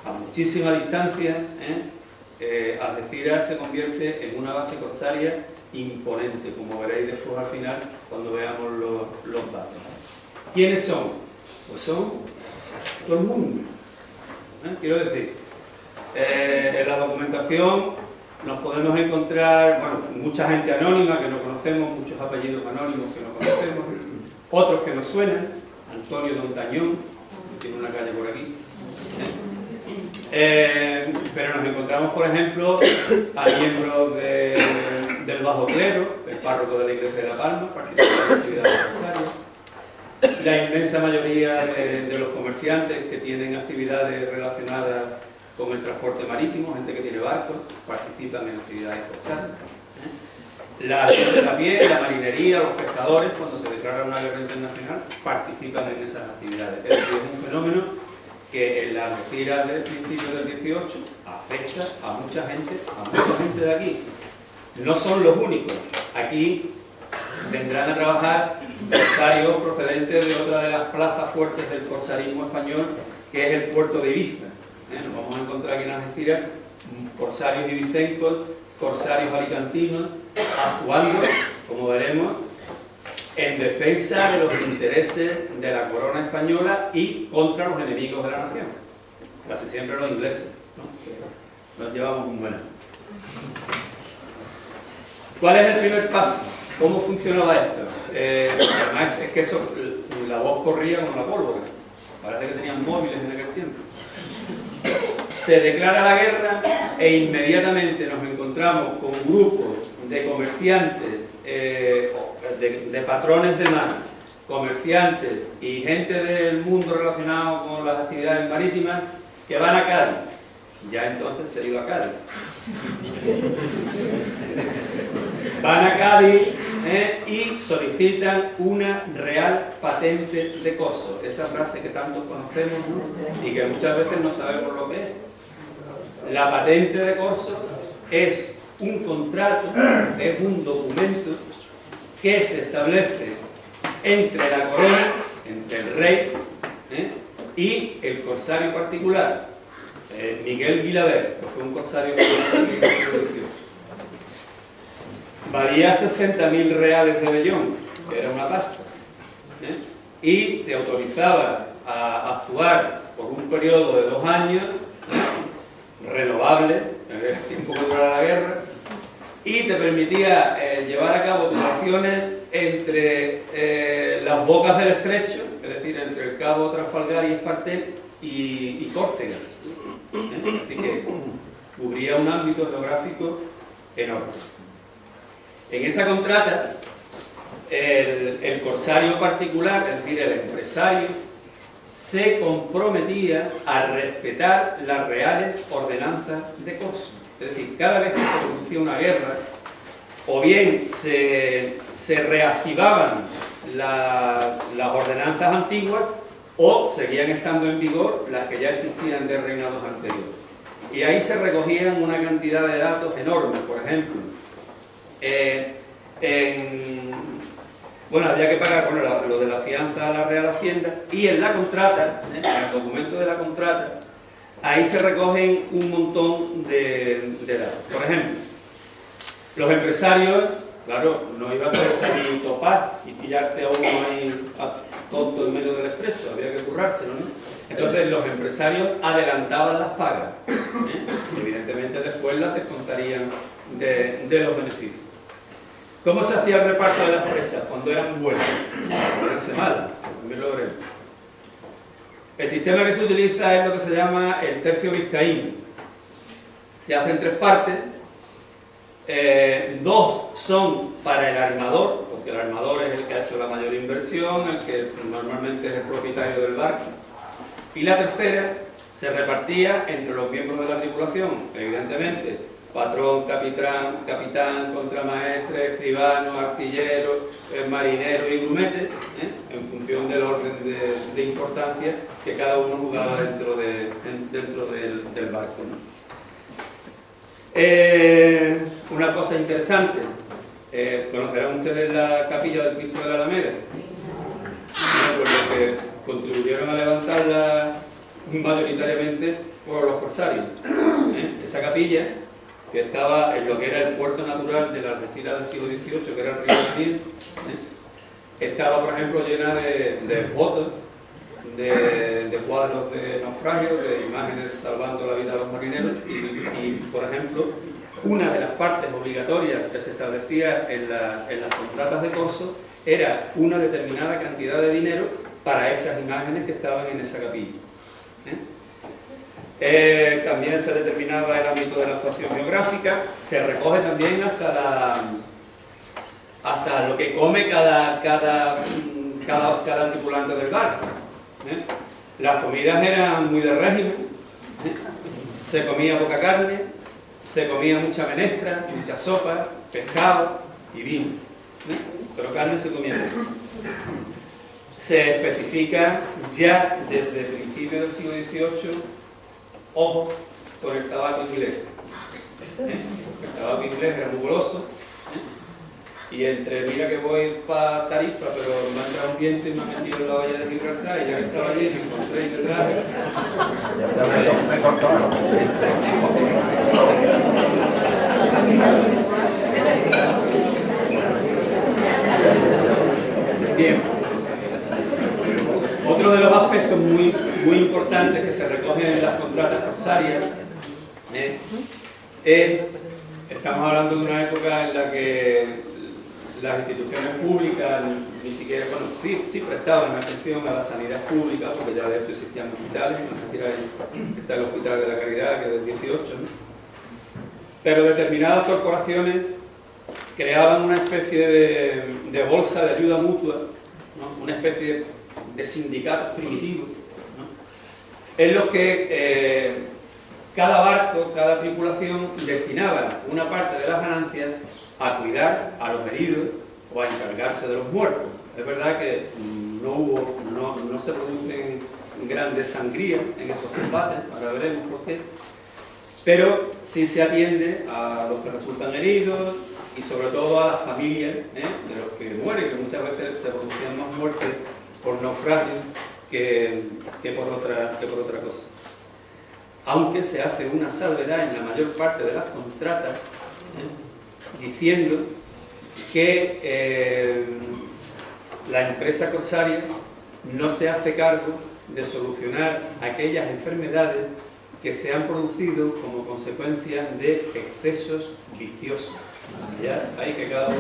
a muchísima distancia, Algeciras se convierte en una base corsaria imponente, como veréis después al final cuando veamos los datos. ¿Quiénes son? Pues son todo el mundo. Quiero decir, en la documentación nos podemos encontrar, bueno, mucha gente anónima que no conocemos, muchos apellidos anónimos que no conocemos, otros que nos suenan, Antonio Dontañón, que tiene una calle por aquí. Pero nos encontramos, por ejemplo, a miembros del Bajo Clero, el párroco de la Iglesia de La Palma, participando en actividades corsarias. La inmensa mayoría de los comerciantes que tienen actividades relacionadas con el transporte marítimo, gente que tiene barcos, participan en actividades corsarias. La gente de a pie, la marinería, los pescadores, cuando se declara una guerra internacional, participan en esas actividades. Es decir, es un fenómeno que en la Algeciras del principio del 18 afecta a mucha gente de aquí. No son los únicos. Aquí vendrán a trabajar corsarios procedentes de otra de las plazas fuertes del corsarismo español, que es el puerto de Ibiza. Nos vamos a encontrar aquí en Algeciras corsarios ibicencos, corsarios alicantinos, actuando, como veremos, en defensa de los intereses de la corona española y contra los enemigos de la nación. Casi siempre los ingleses, ¿no? Nos llevamos un buen año. ¿Cuál es el primer paso? ¿Cómo funcionaba esto? Además, es que eso, la voz corría como la pólvora. Parece que tenían móviles en aquel tiempo. se declara la guerra e inmediatamente nos encontramos con grupos de comerciantes, de patrones de mar, comerciantes y gente del mundo relacionado con las actividades marítimas que van a Cádiz. Ya entonces se iba a Cádiz. Van a Cádiz y solicitan una real patente de coso. Esa frase que tantos conocemos, ¿no? Y que muchas veces no sabemos lo que es. La patente de coso es un contrato, es un documento que se establece entre la corona, entre el rey y el corsario particular, Miguel Guilabert, que fue un corsario que fue en el siglo XVIII. Valía 60.000 reales de vellón, que era una pasta, y te autorizaba a actuar por un periodo de 2 años, renovable, en el tiempo que durara la guerra, y te permitía llevar a cabo tus acciones entre las bocas del estrecho, es decir, entre el cabo Trafalgar y Espartel y Córcega. Así que cubría un ámbito geográfico enorme. En esa contrata, el corsario particular, es decir, el empresario, se comprometía a respetar las reales ordenanzas de coso. Es decir, cada vez que se producía una guerra, o bien se reactivaban las ordenanzas antiguas, o seguían estando en vigor las que ya existían de reinados anteriores. Y ahí se recogían una cantidad de datos enormes. Por ejemplo, bueno, había que pagar lo de la fianza a la Real Hacienda, y en la contrata, en el documento de la contrata, ahí se recogen un montón de datos. Por ejemplo, los empresarios, claro, no iba a ser salir topar y pillarte a uno ahí tonto en medio del estrecho, había que currárselo, ¿no? Entonces los empresarios adelantaban las pagas, y evidentemente después las descontarían de los beneficios. ¿Cómo se hacía el reparto de las presas cuando eran buenas? Cuando eran malas, también lo veremos. El sistema que se utiliza es lo que se llama el tercio vizcaíno. Se hace en 3 partes. 2 son para el armador, porque el armador es el que ha hecho la mayor inversión, el que normalmente es el propietario del barco. Y la tercera se repartía entre los miembros de la tripulación, evidentemente, patrón, capitán, contramaestre, escribano, artillero, marinero y grumete, en función del orden de importancia que cada uno jugaba dentro del barco, ¿no? Una cosa interesante, ¿conocerán ustedes la capilla del Cristo de la Alameda? Por lo que contribuyeron a levantarla mayoritariamente por los corsarios. Esa capilla, que estaba en lo que era el puerto natural de la Algeciras del siglo XVIII, que era el río Daniel, estaba, por ejemplo, llena de fotos, de cuadros de naufragio, de imágenes salvando la vida de los marineros y, por ejemplo, una de las partes obligatorias que se establecía en las contratas de coso era una determinada cantidad de dinero para esas imágenes que estaban en esa capilla. También se determinaba el ámbito de la actuación geográfica, se recoge también hasta lo que come cada tripulante del barco. Las comidas eran muy de régimen, se comía poca carne, se comía mucha menestra, mucha sopa, pescado y vino, pero carne se comía poco. Se especifica ya desde el principio del siglo XVIII, ojo con el tabaco inglés, porque el tabaco inglés era muy goloso, y entre mira que voy para Tarifa, pero me ha entrado un viento y me ha metido en la valla de Gibraltar, y ya que estaba allí me encontré y me traje. Bien. Otro de los aspectos muy importantes que se recogen en las contratas corsarias estamos hablando de una época en la que las instituciones públicas ni siquiera, bueno, sí prestaban atención a la sanidad pública, porque ya de hecho existían hospitales, está el Hospital de la Caridad, que es del 18, ¿no? Pero determinadas corporaciones creaban una especie de bolsa de ayuda mutua, ¿no? Una especie de sindicatos primitivos, ¿no? En los que cada barco, cada tripulación destinaba una parte de las ganancias a cuidar a los heridos o a encargarse de los muertos. Es verdad que no se producen grandes sangrías en esos combates, ahora veremos por qué, pero sí se atiende a los que resultan heridos y sobre todo a las familias de los que mueren, que muchas veces se producían más muertes por naufragio que por otra cosa. Aunque se hace una salvedad en la mayor parte de las contratas, diciendo que la empresa corsaria no se hace cargo de solucionar aquellas enfermedades que se han producido como consecuencia de excesos viciosos. Ya, ahí que cada uno...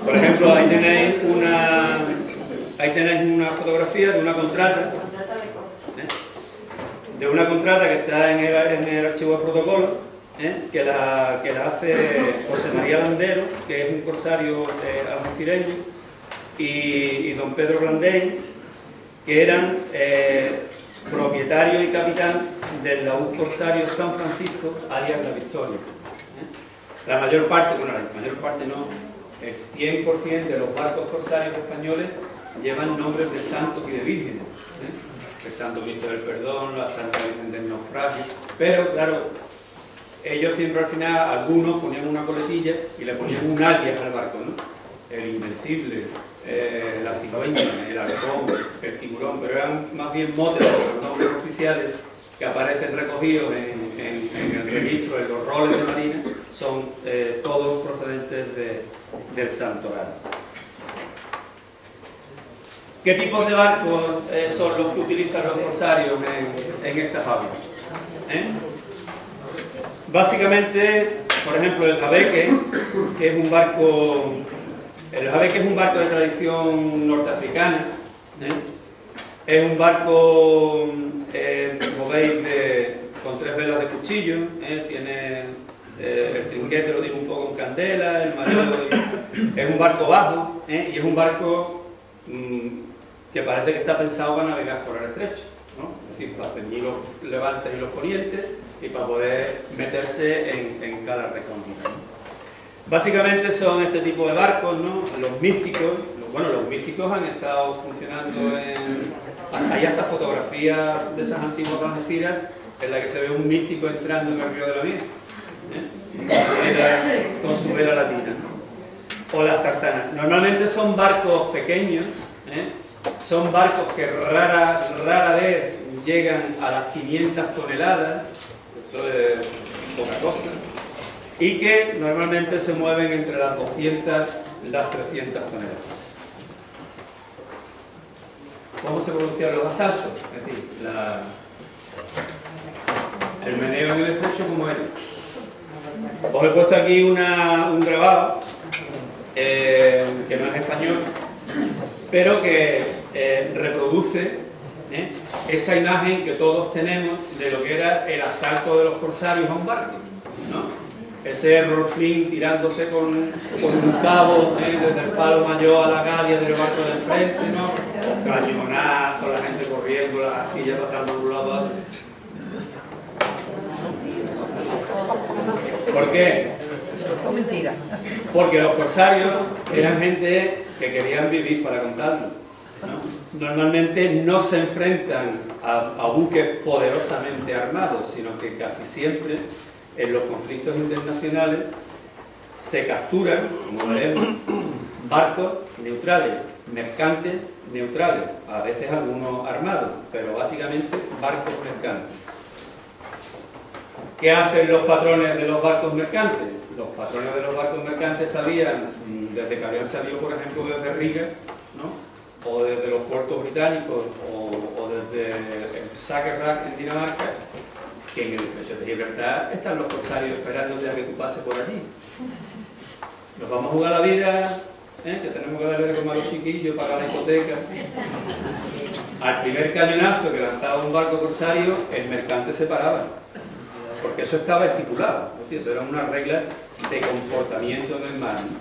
Por ejemplo, ahí tenéis una fotografía de una contrata, que está en el archivo de protocolo, que la hace José María Landero, que es un corsario algecireño, y don Pedro Blandey, que eran propietario y capitán del laúd corsario San Francisco, alias La Victoria. La mayor parte no, el 100% de los barcos corsarios españoles llevan nombres de santos y de vírgenes. El Santo Cristo del Perdón, la Santa Virgen del Naufragio, pero claro, ellos siempre al final, algunos ponían una coletilla y le ponían un alias al barco, ¿no? El Invencible, la Cigüeña, el Halcón, el Tiburón, pero eran más bien motes de los nombres oficiales que aparecen recogidos en el registro, en los roles de marina, son todos procedentes del santoral. ¿Qué tipos de barcos son los que utilizan los corsarios en esta fábrica? Básicamente, por ejemplo, el Jabeque, que es un barco de tradición norteafricana, es un barco, como veis, con 3 velas de cuchillo, tiene el trinquete lo tiene un poco en candela, el mareo es un barco bajo, y es un barco que parece que está pensado para navegar por el estrecho, ¿no? Es decir, para ceñir los levantes y los ponientes y para poder meterse en cada recóndita, ¿no? Básicamente son este tipo de barcos, ¿no? Los místicos han estado funcionando hay hasta fotografías de esas antiguas Algeciras en la que se ve un místico entrando en el río de la Miel, con su vela latina, ¿no? O las tartanas. Normalmente son barcos pequeños, son barcos que rara vez llegan a las 500 toneladas, eso es poca cosa, y que normalmente se mueven entre las 200 y las 300 toneladas. ¿Cómo se producían los asaltos? Es decir, el meneo en el estrecho, ¿cómo era? Os he puesto aquí un grabado que no es español, pero que reproduce esa imagen que todos tenemos de lo que era el asalto de los corsarios a un barco, ¿no? Ese Errol Flynn tirándose con un cabo desde el palo mayor a la galia del barco del frente, ¿no? Cañonazos, la gente corriendo, la astilla pasando de un lado a otro. ¿Por qué? Mentira. Porque los corsarios eran gente que querían vivir para contarlo, ¿no? Normalmente no se enfrentan a buques poderosamente armados, sino que casi siempre en los conflictos internacionales se capturan, como veremos, barcos neutrales, mercantes neutrales, a veces algunos armados, pero básicamente barcos mercantes. ¿Qué hacen los patrones de los barcos mercantes? Los patrones de los barcos mercantes sabían, desde que habían salido, por ejemplo, desde Riga, ¿no? O desde los puertos británicos, o desde el Skagerrak en Dinamarca, que en el estrecho de Gibraltar están los corsarios esperándote a que tú pases por allí. Nos vamos a jugar la vida, que tenemos que darle de comer a los chiquillos, pagar la hipoteca. Al primer cañonazo que lanzaba un barco corsario, el mercante se paraba, porque eso estaba estipulado, es decir, eso era una regla de comportamiento en el mar, ¿no?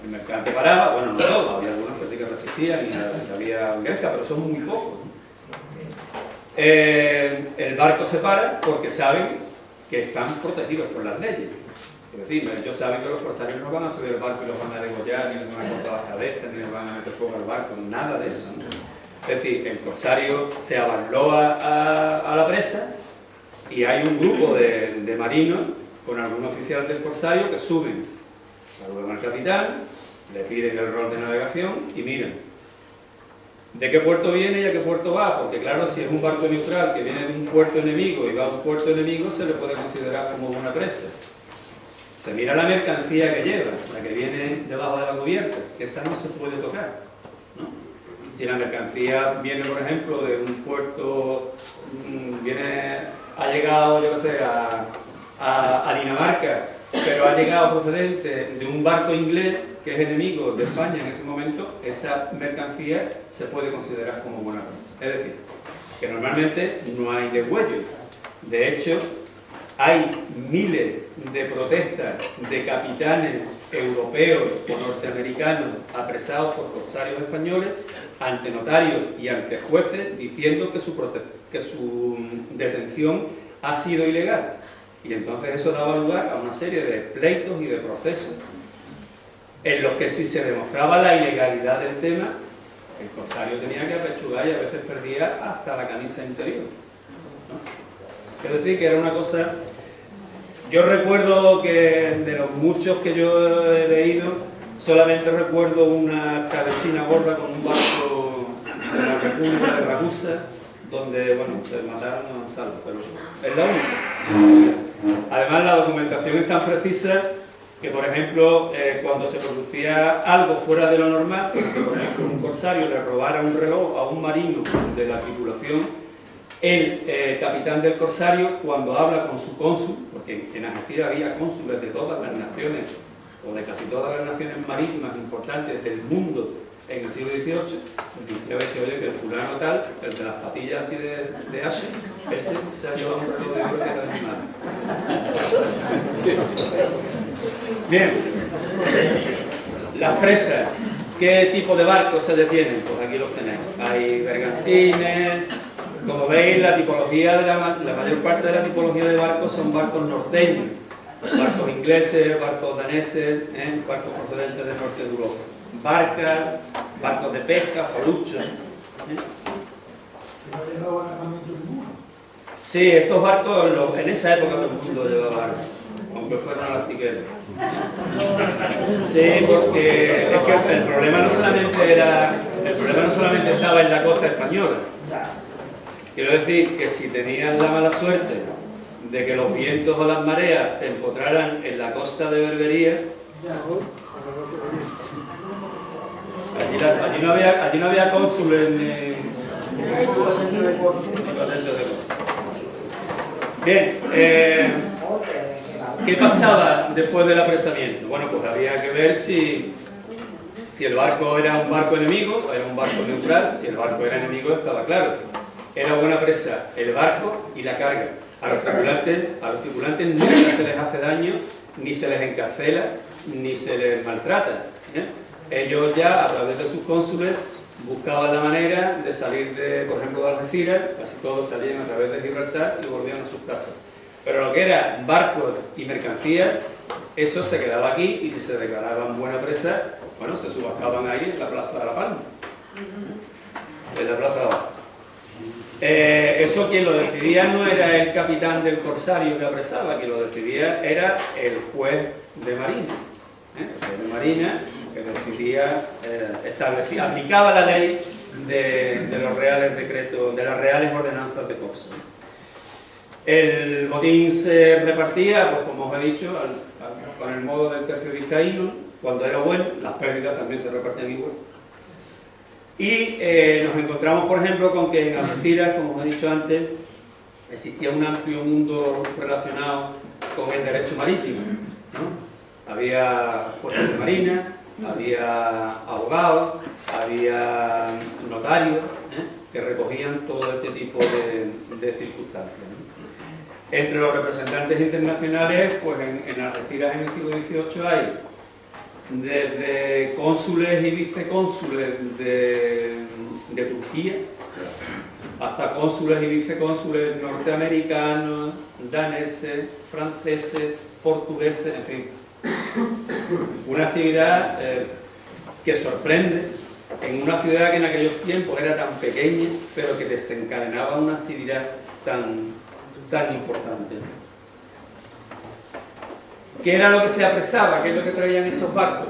El mercante paraba, bueno, no todos, había algunos que sí que resistían y había gresca, pero son muy pocos, ¿no? El barco se para porque saben que están protegidos por las leyes. Es decir, ellos saben que los corsarios no van a subir el barco y los van a degollar, ni les van a cortar las cabezas, ni les van a meter fuego al barco, nada de eso, ¿no? Es decir, el corsario se abaló a la presa y hay un grupo de marinos con algún oficial del corsario que suben, saludan al capitán, le piden el rol de navegación y miran de qué puerto viene y a qué puerto va, porque claro, si es un barco neutral que viene de un puerto enemigo y va a un puerto enemigo, se le puede considerar como una presa. Se mira la mercancía que lleva, la que viene debajo de la cubierta, que esa no se puede tocar, ¿no? Si la mercancía viene, por ejemplo, de un puerto, ha llegado, yo qué sé, a Dinamarca, pero ha llegado procedente de un barco inglés que es enemigo de España en ese momento, esa mercancía se puede considerar como buena presa. Es decir, que normalmente no hay degüello. De hecho, hay miles de protestas de capitanes europeos o norteamericanos apresados por corsarios españoles ante notarios y ante jueces diciendo que su detención ha sido ilegal. Y entonces eso daba lugar a una serie de pleitos y de procesos en los que si se demostraba la ilegalidad del tema, el corsario tenía que apechugar y a veces perdía hasta la camisa interior, ¿no? Es decir, que era una cosa... Yo recuerdo que de los muchos que yo he leído, solamente recuerdo una cabecina gorda con un barco de la República de Ragusa, donde, bueno, se mataron a Gonzalo, pero es la única. Además, la documentación es tan precisa que, por ejemplo, cuando se producía algo fuera de lo normal, que por ejemplo un corsario le robara un reloj a un marino de la tripulación, el capitán del corsario, cuando habla con su cónsul, porque en Algeciras había cónsules de todas las naciones, o de casi todas las naciones marítimas importantes del mundo en el siglo XVIII, dice, oye, que el fulano tal, el de las patillas así de Ashe, ese se ha llevado un reloj de oro que era de mi madre. Bien, las presas, ¿qué tipo de barcos se detienen? Pues aquí los tenemos. Hay bergantines. Como veis, la tipología de la mayor parte de la tipología de barcos son barcos norteños, barcos ingleses, barcos daneses, barcos procedentes del norte de Europa. Barcas, barcos de pesca, foluchos. Sí, estos barcos en esa época todo el mundo llevaba barcos, aunque fueran alastiqueros. Sí, porque es que el problema no solamente estaba en la costa española. Quiero decir que si tenían la mala suerte de que los vientos o las mareas te encontraran en la costa de Berbería, allí no había cónsules ni patentes de cónsul. Bien, ¿qué pasaba después del apresamiento? Bueno, pues había que ver si el barco era un barco enemigo o era un barco neutral. Si el barco era enemigo estaba claro. Era buena presa el barco y la carga. A los tripulantes nunca se les hace daño, ni se les encarcela, ni se les maltrata, ¿eh? Ellos ya, a través de sus cónsules, buscaban la manera de salir, por ejemplo, de Algeciras. Casi todos salían a través de Gibraltar y volvían a sus casas. Pero lo que era barcos y mercancías, eso se quedaba aquí, y si se declaraban buena presa, bueno, se subastaban ahí en la Plaza de la Palma, en la Plaza de Abajo. Eso quien lo decidía no era el capitán del corsario que apresaba, quien lo decidía era el juez de marina. El juez de marina que decidía, aplicaba la ley de los reales decretos, de las reales ordenanzas de Corso. El botín se repartía, pues como os he dicho, con el modo del tercio vizcaíno. Cuando era bueno, las pérdidas también se repartían igual. Y nos encontramos, por ejemplo, con que en Algeciras, como os he dicho antes, existía un amplio mundo relacionado con el derecho marítimo, ¿no? Había fuerzas de marina, había abogados, había notarios, que recogían todo este tipo de circunstancias, ¿no? Entre los representantes internacionales, pues en Algeciras en el siglo XVIII hay desde cónsules y vicecónsules de Turquía hasta cónsules y vicecónsules norteamericanos, daneses, franceses, portugueses, en fin. Una actividad que sorprende en una ciudad que en aquellos tiempos era tan pequeña, pero que desencadenaba una actividad tan importante. ¿Qué era lo que se apresaba? ¿Qué es lo que traían esos barcos?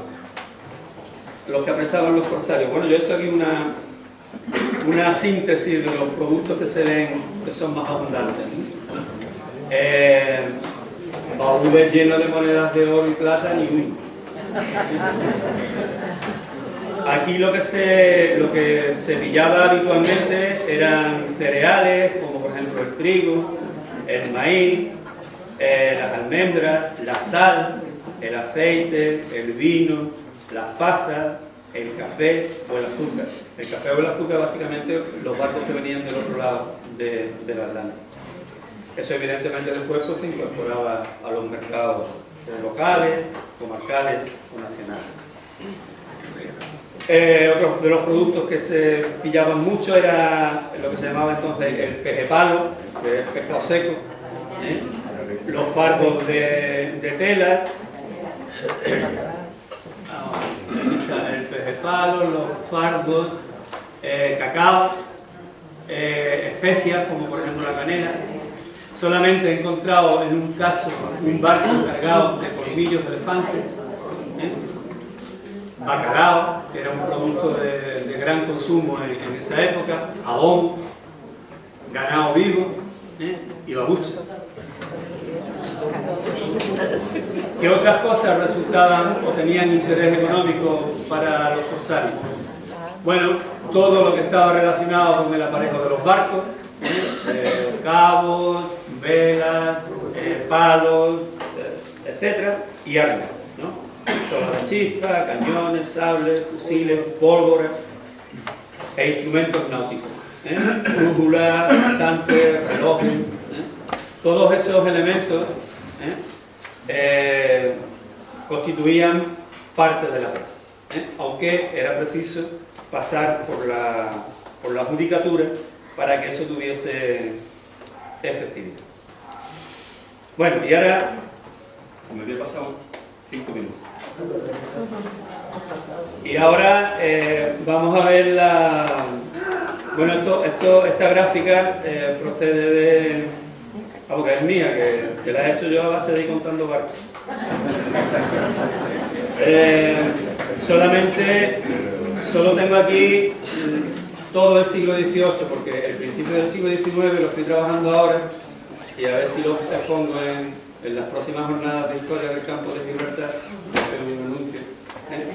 Los que apresaban los corsarios. Bueno, yo he hecho aquí una síntesis de los productos que se ven, que son más abundantes, ¿no? Baúles llenos de monedas de oro y plata, ni uno. Aquí lo que se pillaba habitualmente eran cereales, como por ejemplo el trigo, el maíz, las almendras, la sal, el aceite, el vino, las pasas, el café o el azúcar. El café o el azúcar, básicamente, los barcos que venían del otro lado del Atlántico. Eso evidentemente después pues, se incorporaba a los mercados locales, comarcales o nacionales. Otros de los productos que se pillaban mucho era lo que se llamaba entonces el peje palo, que es pescado seco, los fardos de tela, el peje palo, los fardos, cacao, especias como por ejemplo la canela. Solamente he encontrado en un caso un barco cargado de colmillos de elefantes, bacalao, que era un producto de gran consumo en esa época, abón, ganado vivo y babucha. ¿Qué otras cosas resultaban o tenían interés económico para los corsarios? Bueno, todo lo que estaba relacionado con el aparejo de los barcos, cabos, velas, palos, etcétera, y armas, ¿no? Pistolas de chispa, cañones, sables, fusiles, pólvora e instrumentos náuticos, brújulas, cantantes, relojes, todos esos elementos constituían parte de la plaza, aunque era preciso pasar por la judicatura para que eso tuviese efectividad. Bueno, y ahora me había pasado 5 minutos. Y ahora vamos a ver bueno, esta gráfica procede de... que es mía, que la he hecho yo a base de ir contando barcos. Solo tengo aquí todo el siglo XVIII, porque el principio del siglo XIX lo estoy trabajando ahora, y a ver si lo expongo en las próximas jornadas de historia del campo de Gibraltar, un anuncio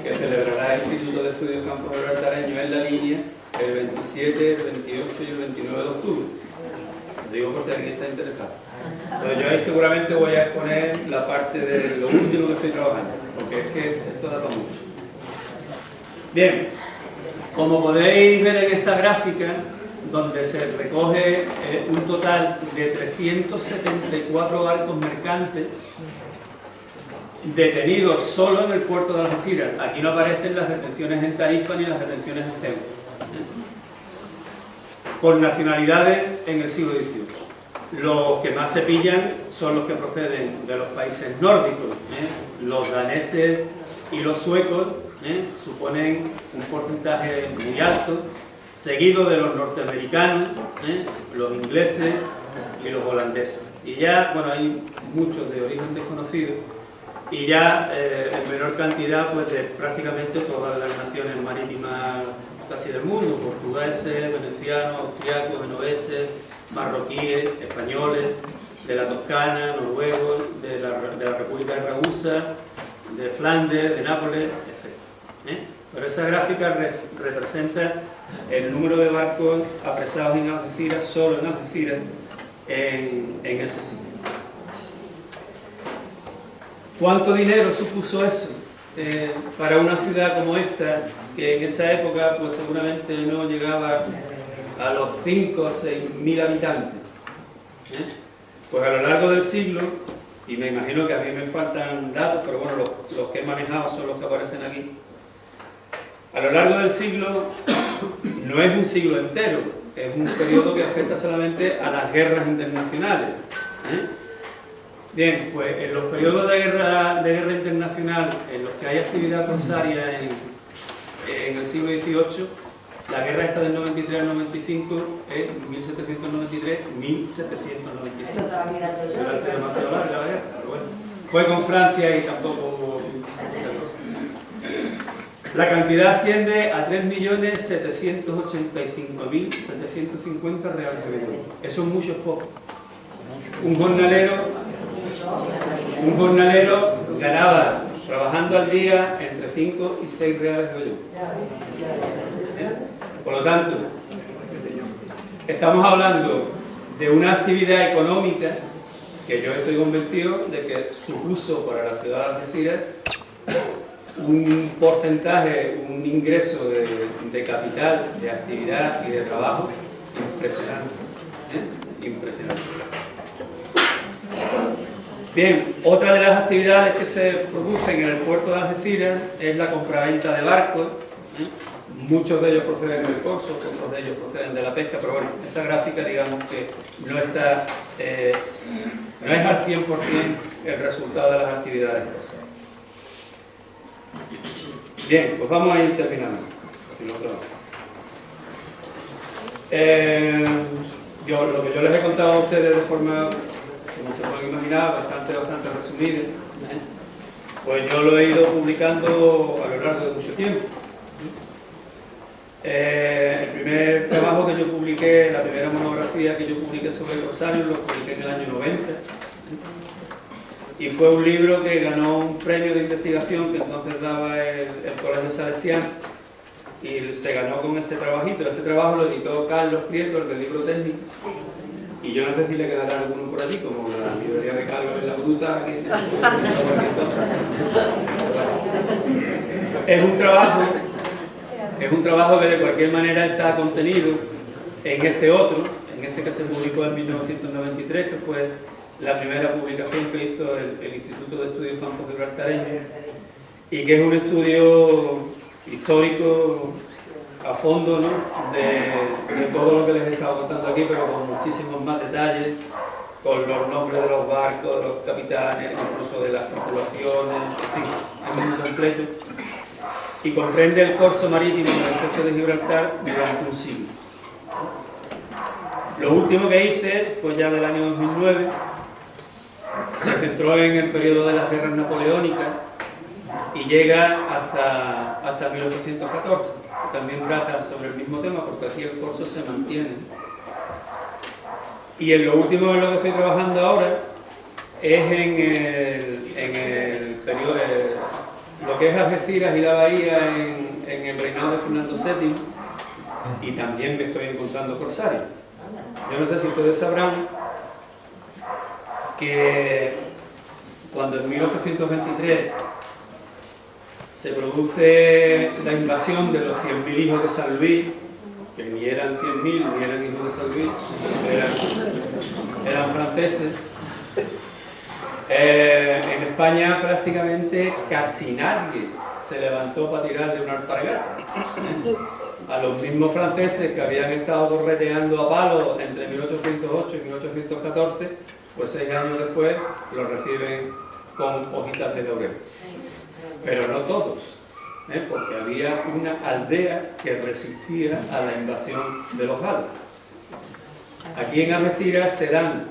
que celebrará el Instituto de Estudios Campos Gibraltareños en la línea el 27, el 28 y el 29 de octubre. Digo por si alguien está interesado. Entonces yo ahí seguramente voy a exponer la parte de lo último que estoy trabajando, porque es que esto da para mucho. Bien, como podéis ver en esta gráfica, donde se recoge un total de 374 barcos mercantes detenidos solo en el puerto de Algeciras. Aquí no aparecen las detenciones en Tarifa ni las detenciones en Ceuta, por nacionalidades en el siglo XVIII. Los que más se pillan son los que proceden de los países nórdicos. Los daneses y los suecos suponen un porcentaje muy alto, seguido de los norteamericanos, los ingleses y los holandeses. Y ya, bueno, hay muchos de origen desconocido, y ya en menor cantidad pues de prácticamente todas las naciones marítimas casi del mundo: portugueses, venecianos, austriacos, genoveses, marroquíes, españoles, de la Toscana, noruegos, de la República de Ragusa, de Flandes, de Nápoles, etc. Pero esa gráfica representa el número de barcos apresados en Algeciras, solo en Algeciras, en ese sitio. ¿Cuánto dinero supuso eso para una ciudad como esta, que en esa época pues seguramente no llegaba a los 5 o 6 mil habitantes? Pues a lo largo del siglo, y me imagino que a mí me faltan datos, pero bueno, los que he manejado son los que aparecen aquí. A lo largo del siglo, no es un siglo entero, es un periodo que afecta solamente a las guerras internacionales. Bien, pues en los periodos de guerra internacional en los que hay actividad corsaria en el siglo XVIII, la guerra esta del 93 al 95 es 1793-1795. Demasiado larga la guerra, pero bueno. Fue con Francia y tampoco hubo mucha cosa. La cantidad asciende a 3.785.750 reales de oro. Eso es mucho, es poco. Un jornalero ganaba, trabajando al día, entre 5 y 6 reales de oro. Por lo tanto, estamos hablando de una actividad económica que yo estoy convencido de que supuso para la ciudad de Algeciras un porcentaje, un ingreso de capital, de actividad y de trabajo impresionante. Impresionante. Bien, otra de las actividades que se producen en el puerto de Algeciras es la compraventa de barcos. Muchos de ellos proceden del corso, otros de ellos proceden de la pesca, pero bueno, esta gráfica digamos que no está, no es al 100% el resultado de las actividades corsadas. Bien, pues vamos a ir terminando. Lo que yo les he contado a ustedes de forma, como se pueden imaginar, bastante resumida, pues yo lo he ido publicando a lo largo de mucho tiempo. El primer trabajo que yo publiqué, la primera monografía que yo publiqué sobre el rosario, lo publiqué en el año 90. Y fue un libro que ganó un premio de investigación que entonces daba el Colegio Salesiano. Y se ganó con ese trabajito. Ese trabajo lo editó Carlos Prieto, el del libro técnico. Y yo no sé si le quedará alguno por allí, como la librería de Carlos en la Bruta. Es un trabajo que de cualquier manera está contenido en este otro, en este que se publicó en 1993, que fue la primera publicación que hizo el Instituto de Estudios Campos Gibraltareños, y que es un estudio histórico a fondo, ¿no?, de todo lo que les he estado contando aquí, pero con muchísimos más detalles, con los nombres de los barcos, de los capitanes, incluso de las tripulaciones, en fin, es muy completo. Y comprende el corso marítimo del estrecho de Gibraltar durante un siglo. Lo último que hice fue ya del año 2009, se centró en el periodo de las guerras napoleónicas y llega hasta 1814. También trata sobre el mismo tema porque aquí el corso se mantiene. Y en lo último en lo que estoy trabajando ahora es en el periodo, lo que es Algeciras y la bahía en el reinado de Fernando VII, y también me estoy encontrando corsarios. Yo no sé si ustedes sabrán que cuando en 1823 se produce la invasión de los 100.000 hijos de San Luis, que ni eran 100.000 ni eran hijos de San Luis, eran franceses. En España prácticamente casi nadie se levantó para tirarle una alpargata. A los mismos franceses que habían estado correteando a palos entre 1808 y 1814, pues 6 años después los reciben con hojitas de laurel. Pero no todos, porque había una aldea que resistía a la invasión de los galos. Aquí en Algeciras se dan,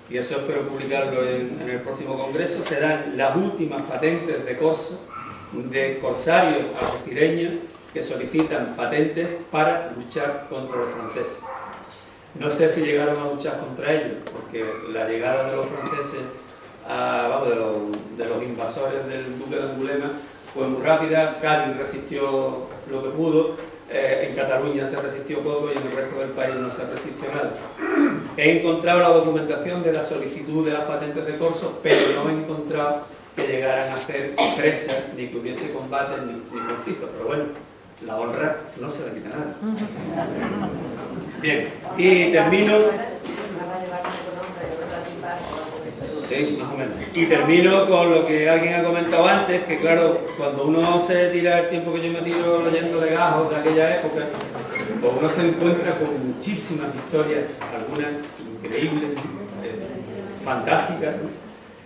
y eso espero publicarlo en el próximo congreso, se dan las últimas patentes de corso, de corsarios algecireños que solicitan patentes para luchar contra los franceses. No sé si llegaron a luchar contra ellos, porque la llegada de los franceses, de los invasores del duque de Angulema, fue muy rápida. Cádiz resistió lo que pudo, en Cataluña se resistió poco y en el resto del país no se resistió nada. He encontrado la documentación de la solicitud de las patentes de corso, pero no he encontrado que llegaran a ser presas, ni que hubiese combates ni conflictos. Pero bueno, la honra no se le quita nada. Bien, y termino... Sí, más o menos. Y termino con lo que alguien ha comentado antes, que claro, cuando uno se tira el tiempo que yo me tiro leyendo legajos de aquella época, pues uno se encuentra con muchísimas historias, algunas increíbles, fantásticas, ¿no?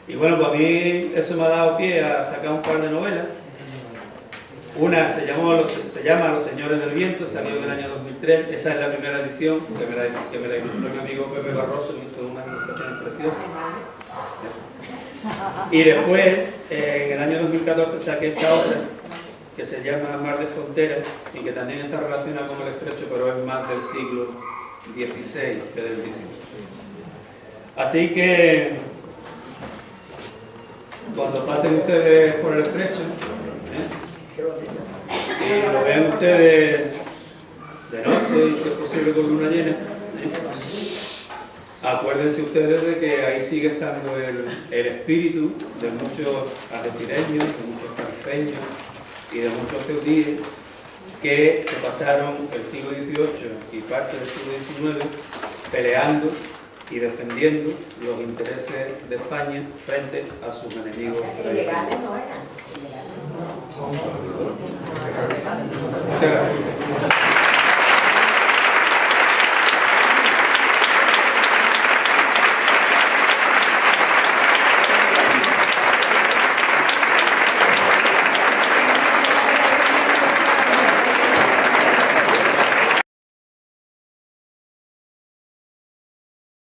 Y bueno, pues a mí eso me ha dado pie a sacar un par de novelas. Una se llama Los Señores del Viento, salió en el año 2003, esa es la primera edición, que me la ilustró mi amigo Pepe Barroso, me hizo unas ilustraciones preciosas. Y después, en el año 2014, saqué esta otra, que se llama Mar de Fronteras, y que también está relacionada con el estrecho, pero es más del siglo XVI que del XIX. Así que, cuando pasen ustedes por el estrecho, y lo vean ustedes de noche, y si es posible con luna llena, acuérdense ustedes de que ahí sigue estando el espíritu de muchos algecireños, de muchos tarifeños y de muchos ceutíes que se pasaron el siglo XVIII y parte del siglo XIX peleando y defendiendo los intereses de España frente a sus enemigos tradicionales. Ilegales no eran. Muchas gracias.